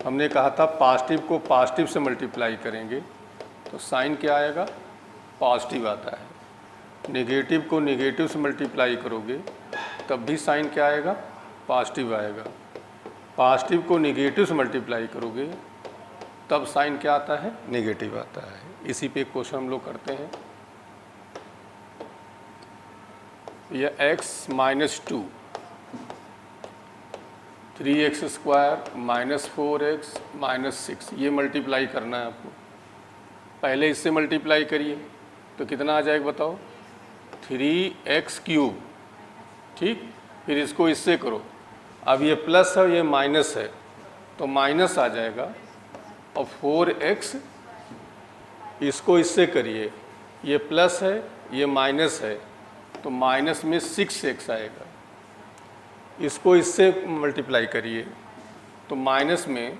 हमने कहा था पॉजिटिव को पॉजिटिव से मल्टीप्लाई करेंगे तो साइन क्या आएगा, पॉजिटिव आता है। नेगेटिव को नेगेटिव से मल्टीप्लाई करोगे तब भी साइन क्या आएगा, पॉजिटिव आएगा। पॉजिटिव को नेगेटिव से मल्टीप्लाई करोगे तब साइन क्या आता है, नेगेटिव आता है। इसी पे क्वेश्चन हम लोग करते हैं। यह x -2 3x² -4x -6 ये मल्टीप्लाई करना है आपको। पहले इससे मल्टीप्लाई करिए तो कितना आ जाएगा बताओ, 3x³, ठीक। फिर इसको इससे करो, अब ये प्लस है ये माइनस है तो माइनस आ जाएगा, और 4x इसको इससे करिए, ये प्लस है ये माइनस है तो माइनस में 6x आएगा। इसको इससे मल्टीप्लाई करिए तो माइनस में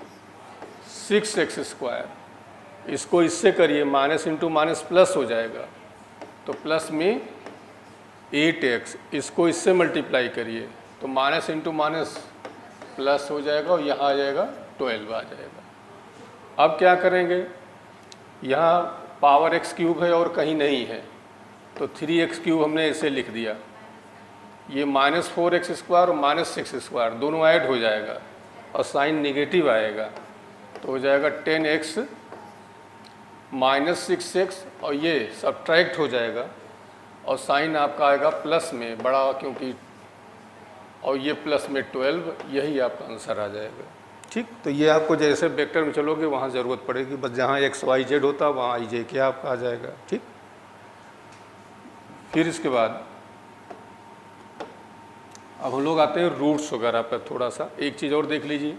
6x², इसको इससे करिए माइनस इंटू माइनस प्लस हो जाएगा तो प्लस में 8x, इसको इससे मल्टीप्लाई करिए तो माइनस इंटू माइनस प्लस हो जाएगा और यहाँ आ जाएगा 12 आ जाएगा। अब क्या करेंगे, यहाँ पावर x³ है और कहीं नहीं है तो 3x³ हमने इसे लिख दिया, ये -4x² और -6x² दोनों ऐड हो जाएगा और साइन नेगेटिव आएगा तो हो जाएगा 10x -6x, और ये सब्ट्रैक्ट हो जाएगा और साइन आपका आएगा प्लस में बड़ा, क्योंकि और ये प्लस में 12, यही आपका आंसर आ जाएगा, ठीक। तो ये आपको जैसे वेक्टर में चलोगे वहाँ ज़रूरत पड़ेगी, बस जहाँ XYZ होता है वहाँ IJ आपका आ जाएगा, ठीक। फिर इसके बाद अब हम लोग आते हैं रूट्स वगैरह पर। थोड़ा सा एक चीज़ और देख लीजिए,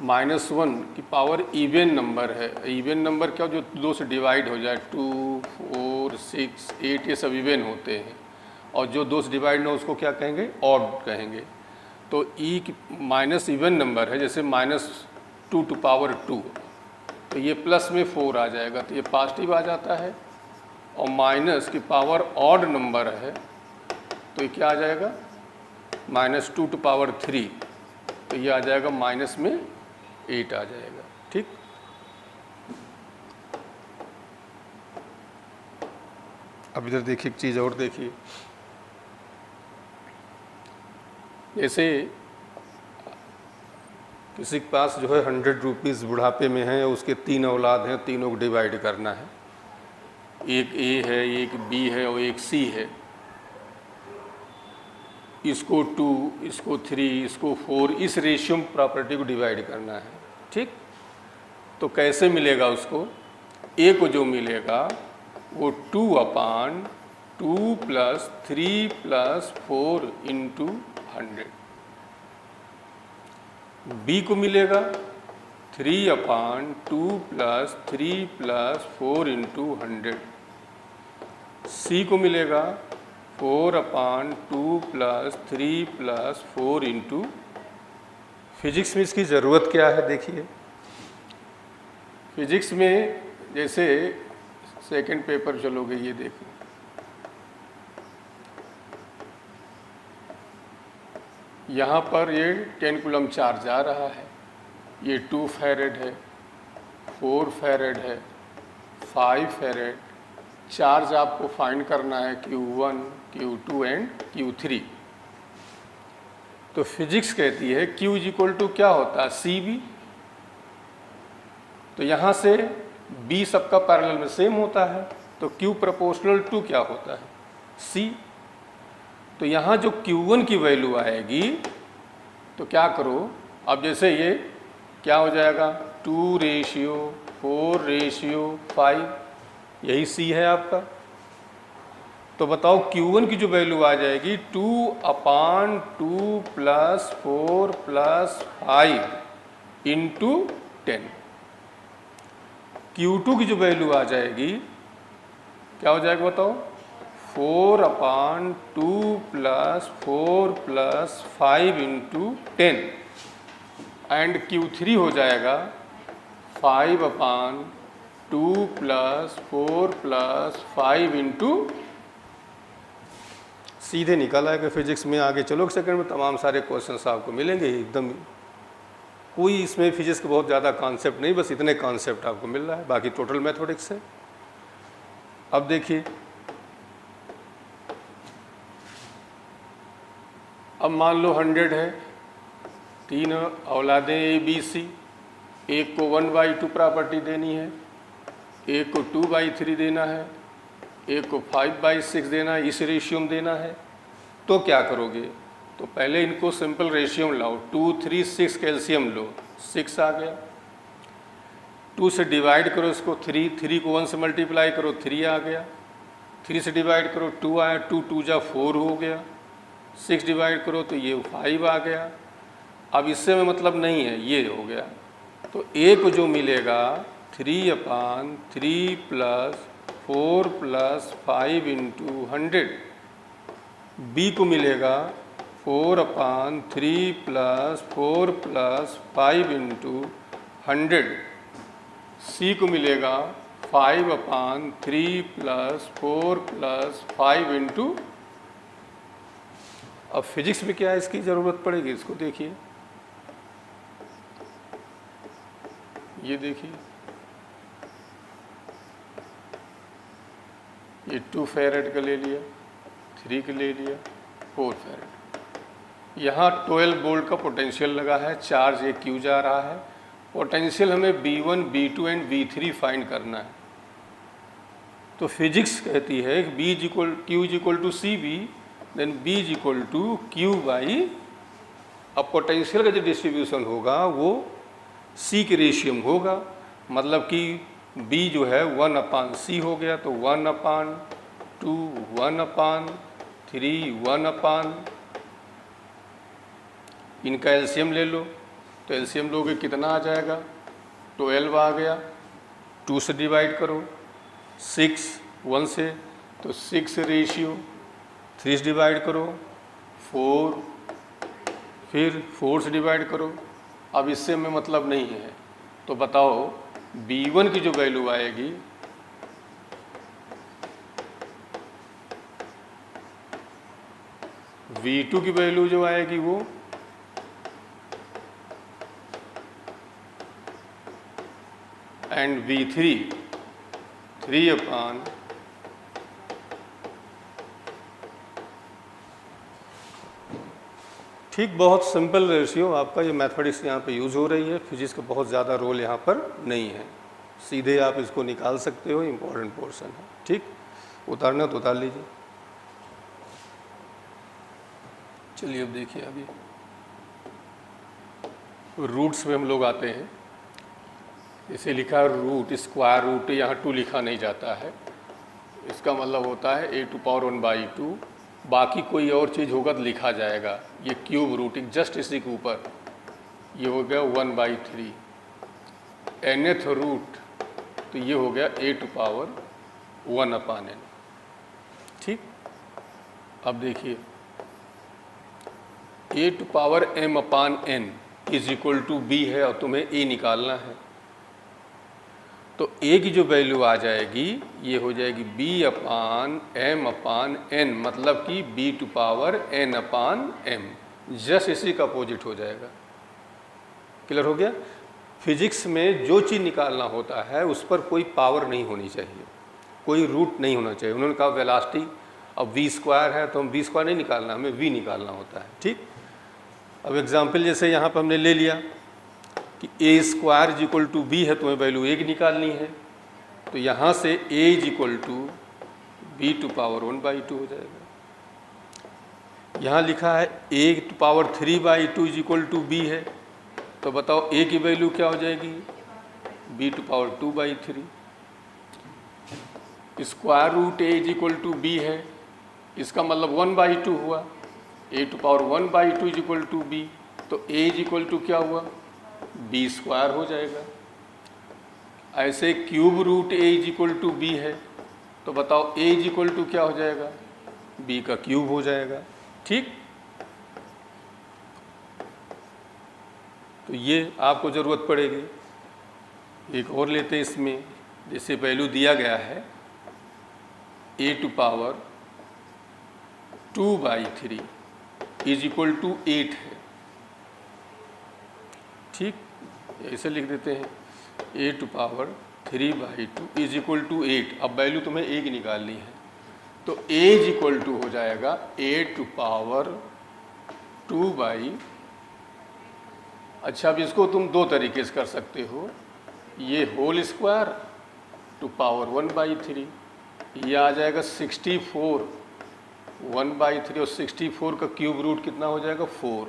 -1 की पावर इवन नंबर है। इवन नंबर क्या, जो 2 से डिवाइड हो जाए, 2, 4, 6, 8 ये सब इवन होते हैं, और जो 2 से डिवाइड ना उसको क्या कहेंगे, ऑड कहेंगे। तो ई की माइनस इवन नंबर है, जैसे -2 तो ये प्लस में 4 आ जाएगा तो ये पॉजिटिव आ जाता है, और माइनस की पावर ऑड नंबर है तो ये क्या आ जाएगा, -2 तो ये आ जाएगा माइनस में 8 आ जाएगा, ठीक। अब इधर देखिए एक चीज़ और देखिए, जैसे किसी के पास जो है 100 रुपीज़ बुढ़ापे में है, उसके 3 औलाद हैं, तीनों को डिवाइड करना है, एक ए है, एक बी है और एक सी है। इसको 2, इसको 3, इसको 4, इस रेशियो प्रॉपर्टी को डिवाइड करना है, ठीक। तो कैसे मिलेगा उसको, ए को जो मिलेगा वो 2/2 + 3 + 4 × 100। बी को मिलेगा 3/2 + 3 + 4 × 100। सी को मिलेगा 4/2 + 3 + 4 × फिजिक्स में इसकी ज़रूरत क्या है देखिए। फिजिक्स में जैसे सेकंड पेपर चलोगे, ये देखो यहाँ पर ये 10 कूलम चार्ज आ रहा है, ये 2 फैरेड है, 4 फैरेड है, 5 फैरेड। चार्ज आपको फाइंड करना है Q1, Q2 एंड Q3। तो फिजिक्स कहती है Q = क्या होता है, CB। तो यहाँ से B सबका पैरेलल में सेम होता है तो Q ∝ क्या होता है, C। तो यहाँ जो Q1 की वैल्यू आएगी तो क्या करो, अब जैसे ये क्या हो जाएगा, 2:4:5, यही C है आपका। तो बताओ Q1 की जो वैल्यू आ जाएगी 2/2 + 4 + 5 × 10। Q2 की जो वैल्यू आ जाएगी क्या हो जाएगा बताओ, 4/2 + 4 + 5 × 10 एंड Q3 हो जाएगा 5/2 + 4 + 5 × सीधे निकल आएगा फिजिक्स में। आगे चलो सेकंड में तमाम सारे क्वेश्चंस आपको मिलेंगे एकदम, कोई इसमें फिजिक्स के बहुत ज़्यादा कॉन्सेप्ट नहीं, बस इतने कॉन्सेप्ट आपको मिल रहा है, बाकी टोटल मैथमेटिक्स है। अब देखिए, अब मान लो 100 है, 3 औलादें ABC, एक को 1/2 प्रॉपर्टी देनी है, एक को 2/3 देना है, एक को 5/6 देना है, इस रेशियो में देना है। तो क्या करोगे, तो पहले इनको सिंपल रेशियो में लाओ, 2 3 6 कैल्शियम लो, 6 आ गया। 2 से डिवाइड करो इसको, 3 को 1 से मल्टीप्लाई करो, 3 आ गया। 3 से डिवाइड करो, 2 आया, 2 2 जा 4 हो गया। 6 डिवाइड करो तो ये 5 आ गया। अब इससे में मतलब नहीं है, ये हो गया। तो ए को जो मिलेगा 3/3 + 4 + 5 × 100, बी को मिलेगा 4/3 + 4 + 5 × 100, सी को मिलेगा 5/3 + 4 + 5 × अब फिजिक्स में क्या इसकी ज़रूरत पड़ेगी, इसको देखिए, ये देखिए, ये 2 फैरेड का ले लिया, 3 का ले लिया, 4 फैरेड। यहाँ 12 वोल्ट का पोटेंशियल लगा है, चार्ज ये क्यू जा रहा है। पोटेंशियल हमें B1, B2 and B3 find करना है। तो फिजिक्स कहती है कि Q = CV, then B = Q/, अब पोटेंशियल का जो डिस्ट्रीब्यूशन होगा वो C के रेशियो में होगा, मतलब कि B जो है 1/C हो गया, तो 1/2, 1/3, 1/, इनका एलसीएम ले लो, तो एलसीएम लोगे कितना आ जाएगा, 12 आ गया। 2 से डिवाइड करो, 6 1 से, तो 6 रेशियो, 3 से डिवाइड करो 4, फिर 4 से डिवाइड करो। अब इससे में मतलब नहीं है, तो बताओ B1 की जो वैल्यू आएगी V2 की वैल्यू जो आएगी वो एंड V3 3/, ठीक, बहुत सिंपल रेशियो आपका ये मैथमेटिक्स यहाँ पे यूज़ हो रही है, फिजिक्स का बहुत ज़्यादा रोल यहाँ पर नहीं है, सीधे आप इसको निकाल सकते हो, इम्पोर्टेंट पोर्शन है। ठीक, उतारना तो उतार लीजिए। चलिए अब देखिए, अभी रूट्स में हम लोग आते हैं। इसे लिखा है रूट, स्क्वायर रूट, यहाँ 2 लिखा नहीं जाता है, इसका मतलब होता है a⁴ बाकी कोई और चीज़ होगा तो लिखा जाएगा। ये क्यूब रूटिंग जस्ट इसी के ऊपर, ये हो गया 1/3। nth रूट, तो ये हो गया a⁴1/n। ठीक, अब देखिए a⁴m/n = b है और तुम्हें a निकालना है, तो a की जो वैल्यू आ जाएगी ये हो जाएगी b/m/n, मतलब कि b⁴n/m, जस्ट इसी का अपोजिट हो जाएगा। क्लियर हो गया। फिजिक्स में जो चीज़ निकालना होता है उस पर कोई पावर नहीं होनी चाहिए, कोई रूट नहीं होना चाहिए। उन्होंने कहा वेलोसिटी, अब v² है तो हम v² नहीं निकालना, हमें v निकालना होता है। ठीक, अब एग्जाम्पल जैसे यहाँ पर हमने ले लिया कि a² = b है, तुम्हें वैल्यू a की निकालनी है, तो यहाँ से a = b⁴1/2 हो जाएगा। यहाँ लिखा है a⁴3/2 b है, तो बताओ a की वैल्यू क्या हो जाएगी, b⁴2/3। Square root a = b है, इसका मतलब 1/2 हुआ, a⁴1/2 b, तो a = क्या हुआ, b² हो जाएगा। ऐसे क्यूब रूट a = b है, तो बताओ a इज इक्वल टू क्या हो जाएगा, b का क्यूब हो जाएगा। ठीक, तो ये आपको ज़रूरत पड़ेगी। एक और लेते हैं इसमें, जैसे वैल्यू दिया गया है a to power 2/3 is equal to 8 है। ठीक, ऐसे लिख देते हैं a to power 3/2 is equal to 8। अब वैल्यू तुम्हें a की निकालनी है, तो a इज इक्वल टू हो जाएगा a टू पावर 2/। अच्छा, अब इसको तुम दो तरीके से कर सकते हो, ये होल स्क्वायर टू पावर 1/3, ये आ जाएगा 64 1/3, और 64 का क्यूब रूट कितना हो जाएगा 4।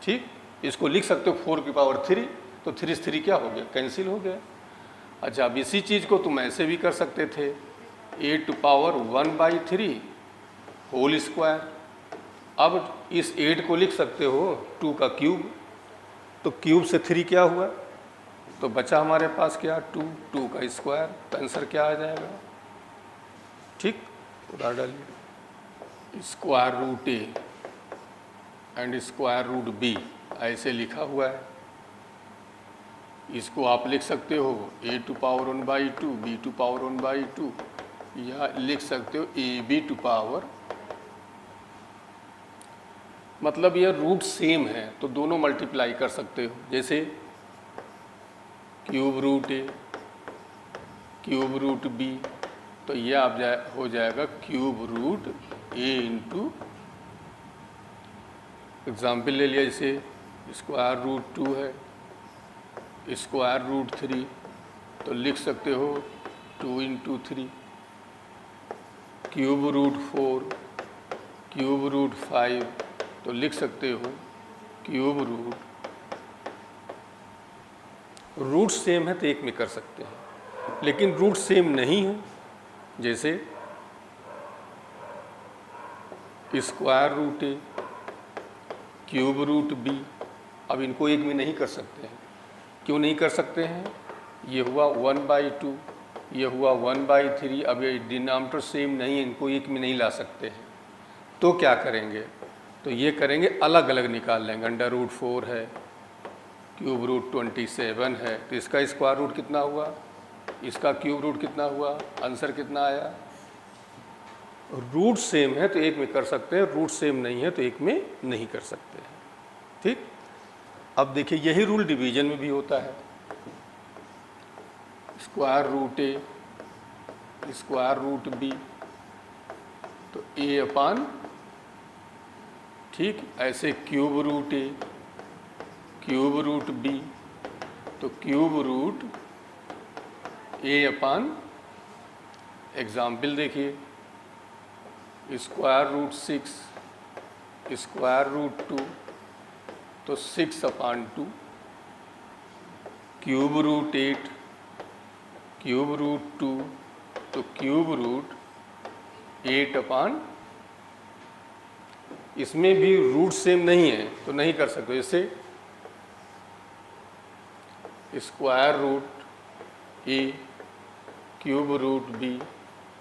ठीक, इसको लिख सकते हो 4 की पावर 3, तो 3 से 3 क्या हो गया, कैंसिल हो गया। अच्छा, अब इसी चीज़ को तुम ऐसे भी कर सकते थे, a to power 1/3 whole square. अब इस 8 को लिख सकते हो 2 का क्यूब, तो क्यूब से 3 क्या हुआ, तो बचा हमारे पास क्या 2 का स्क्वायर, तो आंसर क्या आ जाएगा। ठीक, उधार डालिए, square root a and square root b ऐसे लिखा हुआ है। इसको आप लिख सकते हो a to power 1/2 b to power 1/2, या लिख सकते हो ab टू पावर, मतलब यह रूट सेम है तो दोनों मल्टीप्लाई कर सकते हो। जैसे cube root a cube root b, तो यह आप हो जाएगा cube root a into, example ले लिया, जैसे स्क्वायर रूट 2 है, स्क्वायर रूट 3, तो लिख सकते हो 2 into 3, cube root 4 cube root 5, तो लिख सकते हो क्यूब रूट सेम है तो एक में कर सकते हैं, लेकिन रूट सेम नहीं है, जैसे square root a cube root b, अब इनको एक में नहीं कर सकते हैं। क्यों नहीं कर सकते हैं, ये हुआ 1/2, ये हुआ 1/3, अब ये डिनोमिनेटर सेम नहीं है, इनको एक में नहीं ला सकते हैं। तो क्या करेंगे, तो ये करेंगे अलग अलग निकाल लेंगे। अंडर रूट 4 है, क्यूब रूट 27 है, तो इसका स्क्वायर रूट कितना हुआ, इसका क्यूब रूट कितना हुआ, आंसर कितना आया। रूट सेम है तो एक में कर सकते हैं, रूट सेम नहीं है तो एक में नहीं कर सकते हैं। ठीक, अब देखिए यही रूल डिवीजन में भी होता है। Square root a square root b, तो a अपान, ठीक, ऐसे cube root a cube root b, तो cube root a upon, example देखिए, स्क्वायर रूट 6 स्क्वायर रूट 2, तो 6/2, क्यूब रूट 8 क्यूब रूट 2, तो क्यूब रूट 8/, इसमें भी रूट सेम नहीं है तो नहीं कर सकते। जैसे square root a cube root b,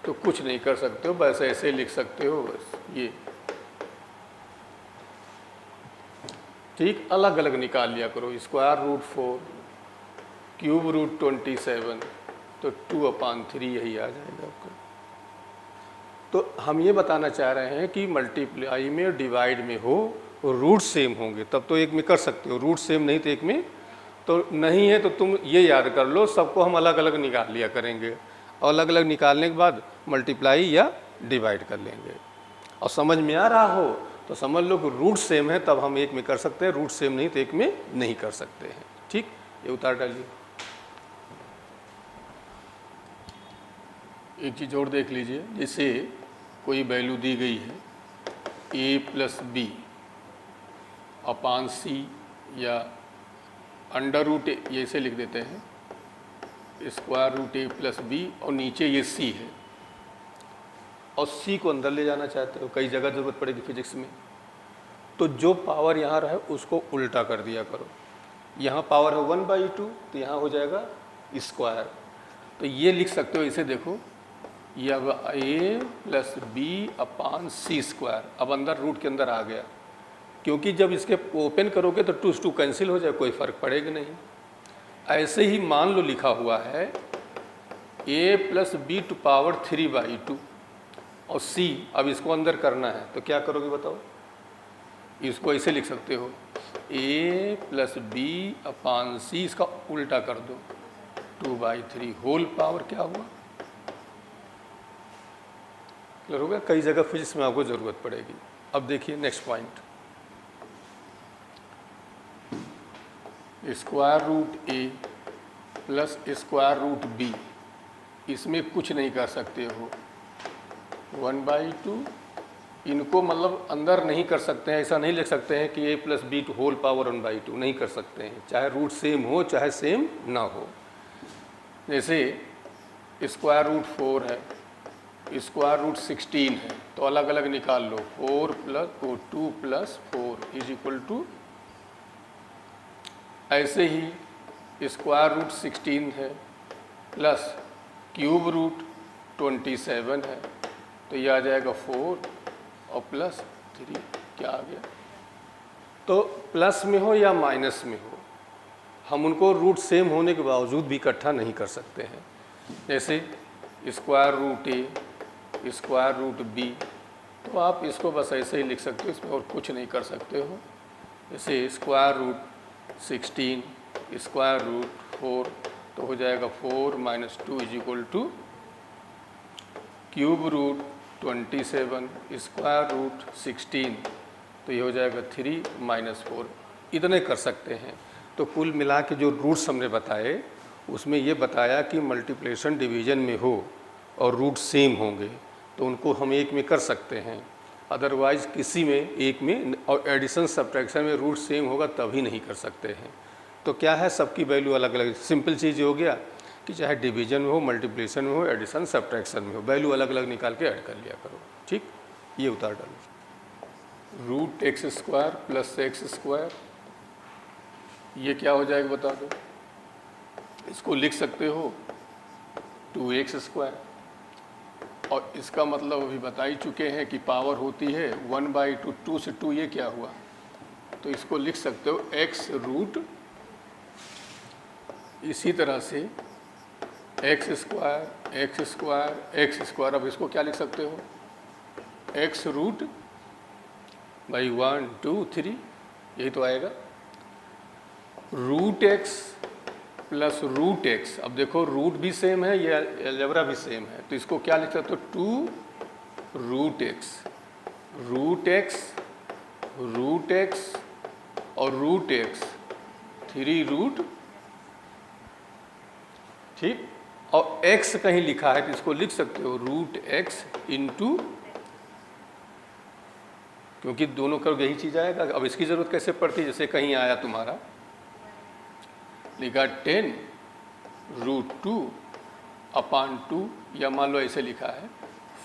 तो कुछ नहीं कर सकते हो, बस ऐसे लिख सकते हो, बस ये। ठीक, अलग अलग निकाल लिया करो। स्क्वायर रूट 4 क्यूब रूट 27, तो 2/3 यही आ जाएगा आपका। तो हम ये बताना चाह रहे हैं कि मल्टीप्लाई में और डिवाइड में हो रूट सेम होंगे तब तो एक में कर सकते हो, रूट सेम नहीं तो एक में तो नहीं है। तो तुम ये याद कर लो, सबको हम अलग अलग निकाल लिया करेंगे, और अलग अलग निकालने के बाद मल्टीप्लाई या डिवाइड कर लेंगे। और समझ में आ रहा हो तो समझ लो कि रूट सेम है तब हम एक में कर सकते हैं, रूट सेम नहीं तो एक में नहीं कर सकते हैं। ठीक, ये उतार डालिए। एक चीज़ और देख लीजिए, जैसे कोई वैल्यू दी गई है a plus B upon C, या अंडर रूट ए, ये इसे लिख देते हैं, square root a plus B, और नीचे ये c है, और c को अंदर ले जाना चाहते हो, कई जगह ज़रूरत पड़ेगी फिजिक्स में, तो जो पावर यहाँ रहे उसको उल्टा कर दिया करो। यहाँ पावर है 1/2, तो यहाँ हो जाएगा स्क्वायर, तो ये लिख सकते हो इसे, देखो ये अब a plus B upon C square, अब अंदर रूट के अंदर आ गया, क्योंकि जब इसके ओपन करोगे तो 2 से 2 कैंसिल हो जाए, कोई फ़र्क पड़ेगा नहीं। ऐसे ही मान लो लिखा हुआ है a plus B to power 3/2 और c, अब इसको अंदर करना है तो क्या करोगे बताओ? इसको ऐसे लिख सकते हो a प्लस बी अपान सी, इसका उल्टा कर दो 2/3 होल पावर क्या हुआ? क्लियर हो गया? कई जगह फिजिक्स में आपको ज़रूरत पड़ेगी। अब देखिए नेक्स्ट पॉइंट, स्क्वायर रूट ए प्लस स्क्वायर रूट बी, इसमें कुछ नहीं कर सकते हो 1/2, इनको मतलब अंदर नहीं कर सकते हैं, ऐसा नहीं लिख सकते हैं कि a plus B to whole power 1/2, नहीं कर सकते हैं, चाहे रूट सेम हो चाहे सेम ना हो। जैसे स्क्वायर रूट 4 है, स्क्वायर रूट 16 है, तो अलग अलग निकाल लो, 4 plus 2 plus 4 is equal to, ऐसे ही स्क्वायर रूट 16 है प्लस क्यूब रूट 27 है, तो ये आ जाएगा 4 और प्लस 3, क्या आ गया? तो प्लस में हो या माइनस में हो, हम उनको रूट सेम होने के बावजूद भी इकट्ठा नहीं कर सकते हैं। जैसे स्क्वायर रूट ए स्क्वायर रूट बी, तो आप इसको बस ऐसे ही लिख सकते हो, इसमें और कुछ नहीं कर सकते हो। जैसे स्क्वायर रूट 16 स्क्वायर रूट 4, तो हो जाएगा 4 minus 2 is equal to cube root 27 square root 16, तो ये हो जाएगा 3 माइनस 4, इतने कर सकते हैं। तो कुल मिला के जो रूट्स हमने बताए उसमें ये बताया कि मल्टीप्लिकेशन डिवीजन में हो और रूट सेम होंगे तो उनको हम एक में कर सकते हैं, अदरवाइज़ किसी में एक में, और एडिशन सब्ट्रैक्शन में रूट सेम होगा तभी नहीं कर सकते हैं। तो क्या है, सबकी वैल्यू अलग अलग, सिंपल चीज़ हो गया कि चाहे डिवीजन में हो, मल्टीप्लिकेशन में हो, एडिशन सब्ट्रैक्शन में हो, वैल्यू अलग अलग निकाल के ऐड कर लिया करो। ठीक, ये उतार डालो। Root X square plus X square, ये क्या हो जाएगा बता दो? इसको लिख सकते हो 2x स्क्वायर, और इसका मतलब अभी बता ही चुके हैं कि पावर होती है 1/2, 2 से 2 ये क्या हुआ, तो इसको लिख सकते हो x रूट, इसी तरह से x square x square x square, अब इसको क्या लिख सकते हो? x रूट बाई 1 2 3, यही तो आएगा। Root X plus root X, अब देखो रूट भी सेम है, ये अलजेब्रा भी सेम है, तो इसको क्या लिख सकते हो? 2 root X, root X root X और रूट एक्स 3 रूट, ठीक, और x कहीं लिखा है तो इसको लिख सकते हो रूट एक्स इंटू, क्योंकि दोनों का यही चीज़ आएगा। अब इसकी ज़रूरत कैसे पड़ती है? जैसे कहीं आया तुम्हारा लिखा 10 रूट 2 अपान 2, या मान लो ऐसे लिखा है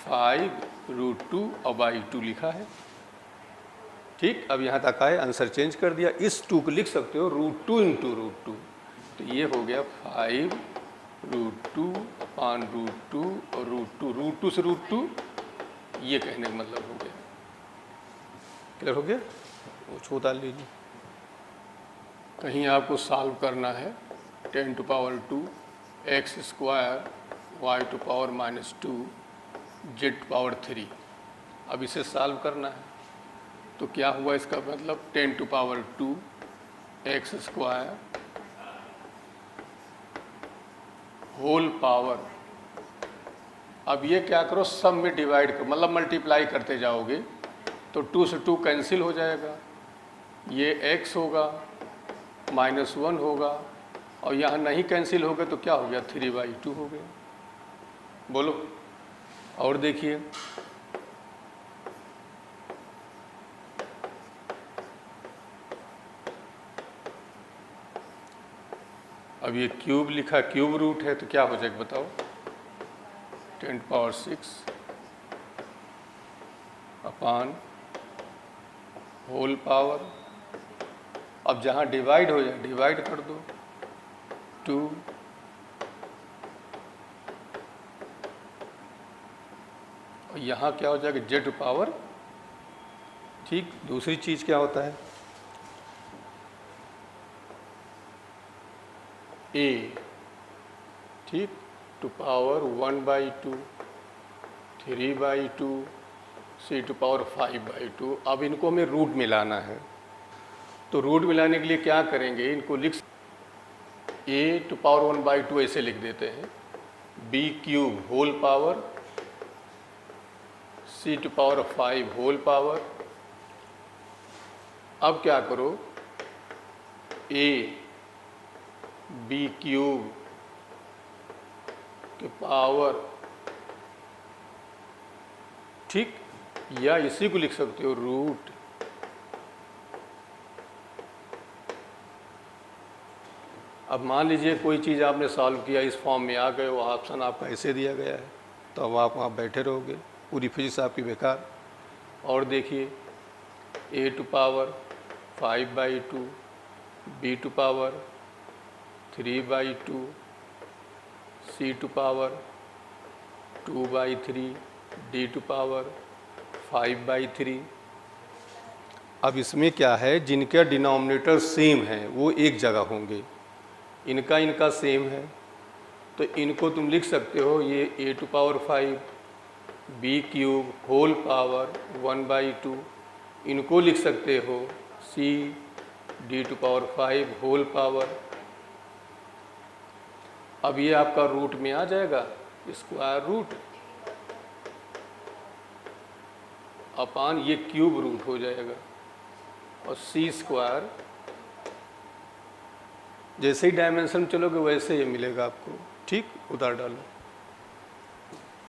5 रूट 2 और बाई 2 लिखा है। ठीक, अब यहाँ तक आए, आंसर चेंज कर दिया, इस 2 को लिख सकते हो रूट 2 इंटू रूट 2, तो ये हो गया 5 रूट 2 अपान रूट 2 और रूट 2 से रूट 2, ये कहने का मतलब हो गया। क्लियर हो गया? वो छोटा लीजिए। कहीं आपको सॉल्व करना है 10 to power 2 X square Y to power minus 2 Z power 3, अब इसे सॉल्व करना है, तो क्या हुआ इसका मतलब 10 to power 2 X square whole power, अब ये क्या करो, सब में डिवाइड करो, मतलब मल्टीप्लाई करते जाओगे तो 2 से 2 कैंसिल हो जाएगा, ये x होगा -1 होगा, और यहाँ नहीं कैंसिल हो गया तो क्या हो गया 3/2 हो गया। बोलो और देखिए, अब ये क्यूब लिखा, क्यूब रूट है, तो क्या हो जाएगा बताओ? 10⁻⁶ अपान होल पावर, अब जहाँ डिवाइड हो जाए डिवाइड कर दो, 2 यहाँ क्या हो जाएगा z टू पावर, ठीक। दूसरी चीज़ क्या होता है, a, ठीक, to power 1/2, 3/2, c to power 5/2। अब इनको हमें रूट मिलाना है, तो रूट मिलाने के लिए क्या करेंगे, इनको लिख a टू पावर 1/2 ऐसे लिख देते हैं, b cube whole power c to power 5 whole power. अब क्या करो, a b क्यूब के पावर, ठीक, या इसी को लिख सकते हो रूट अब मान लीजिए कोई चीज़ आपने सॉल्व किया, इस फॉर्म में आ गए, वो ऑप्शन आपका ऐसे दिया गया है, तो अब आप वहाँ बैठे रहोगे, पूरी फिजिक्स आपकी बेकार। और देखिए a to power 5/2, b to power 3/2, c to power 2/3, d to power 5/3। अब इसमें क्या है, जिनके डिनोमिनेटर सेम है वो एक जगह होंगे, इनका सेम है, तो इनको तुम लिख सकते हो, ये a to power 5, b cube whole power 1/2, इनको लिख सकते हो c d to power 5 whole power. अब ये आपका रूट में आ जाएगा, स्क्वायर रूट अपान ये क्यूब रूट हो जाएगा, और c स्क्वायर जैसे ही डायमेंशन चलोगे वैसे ये मिलेगा आपको, ठीक। उतार डालो।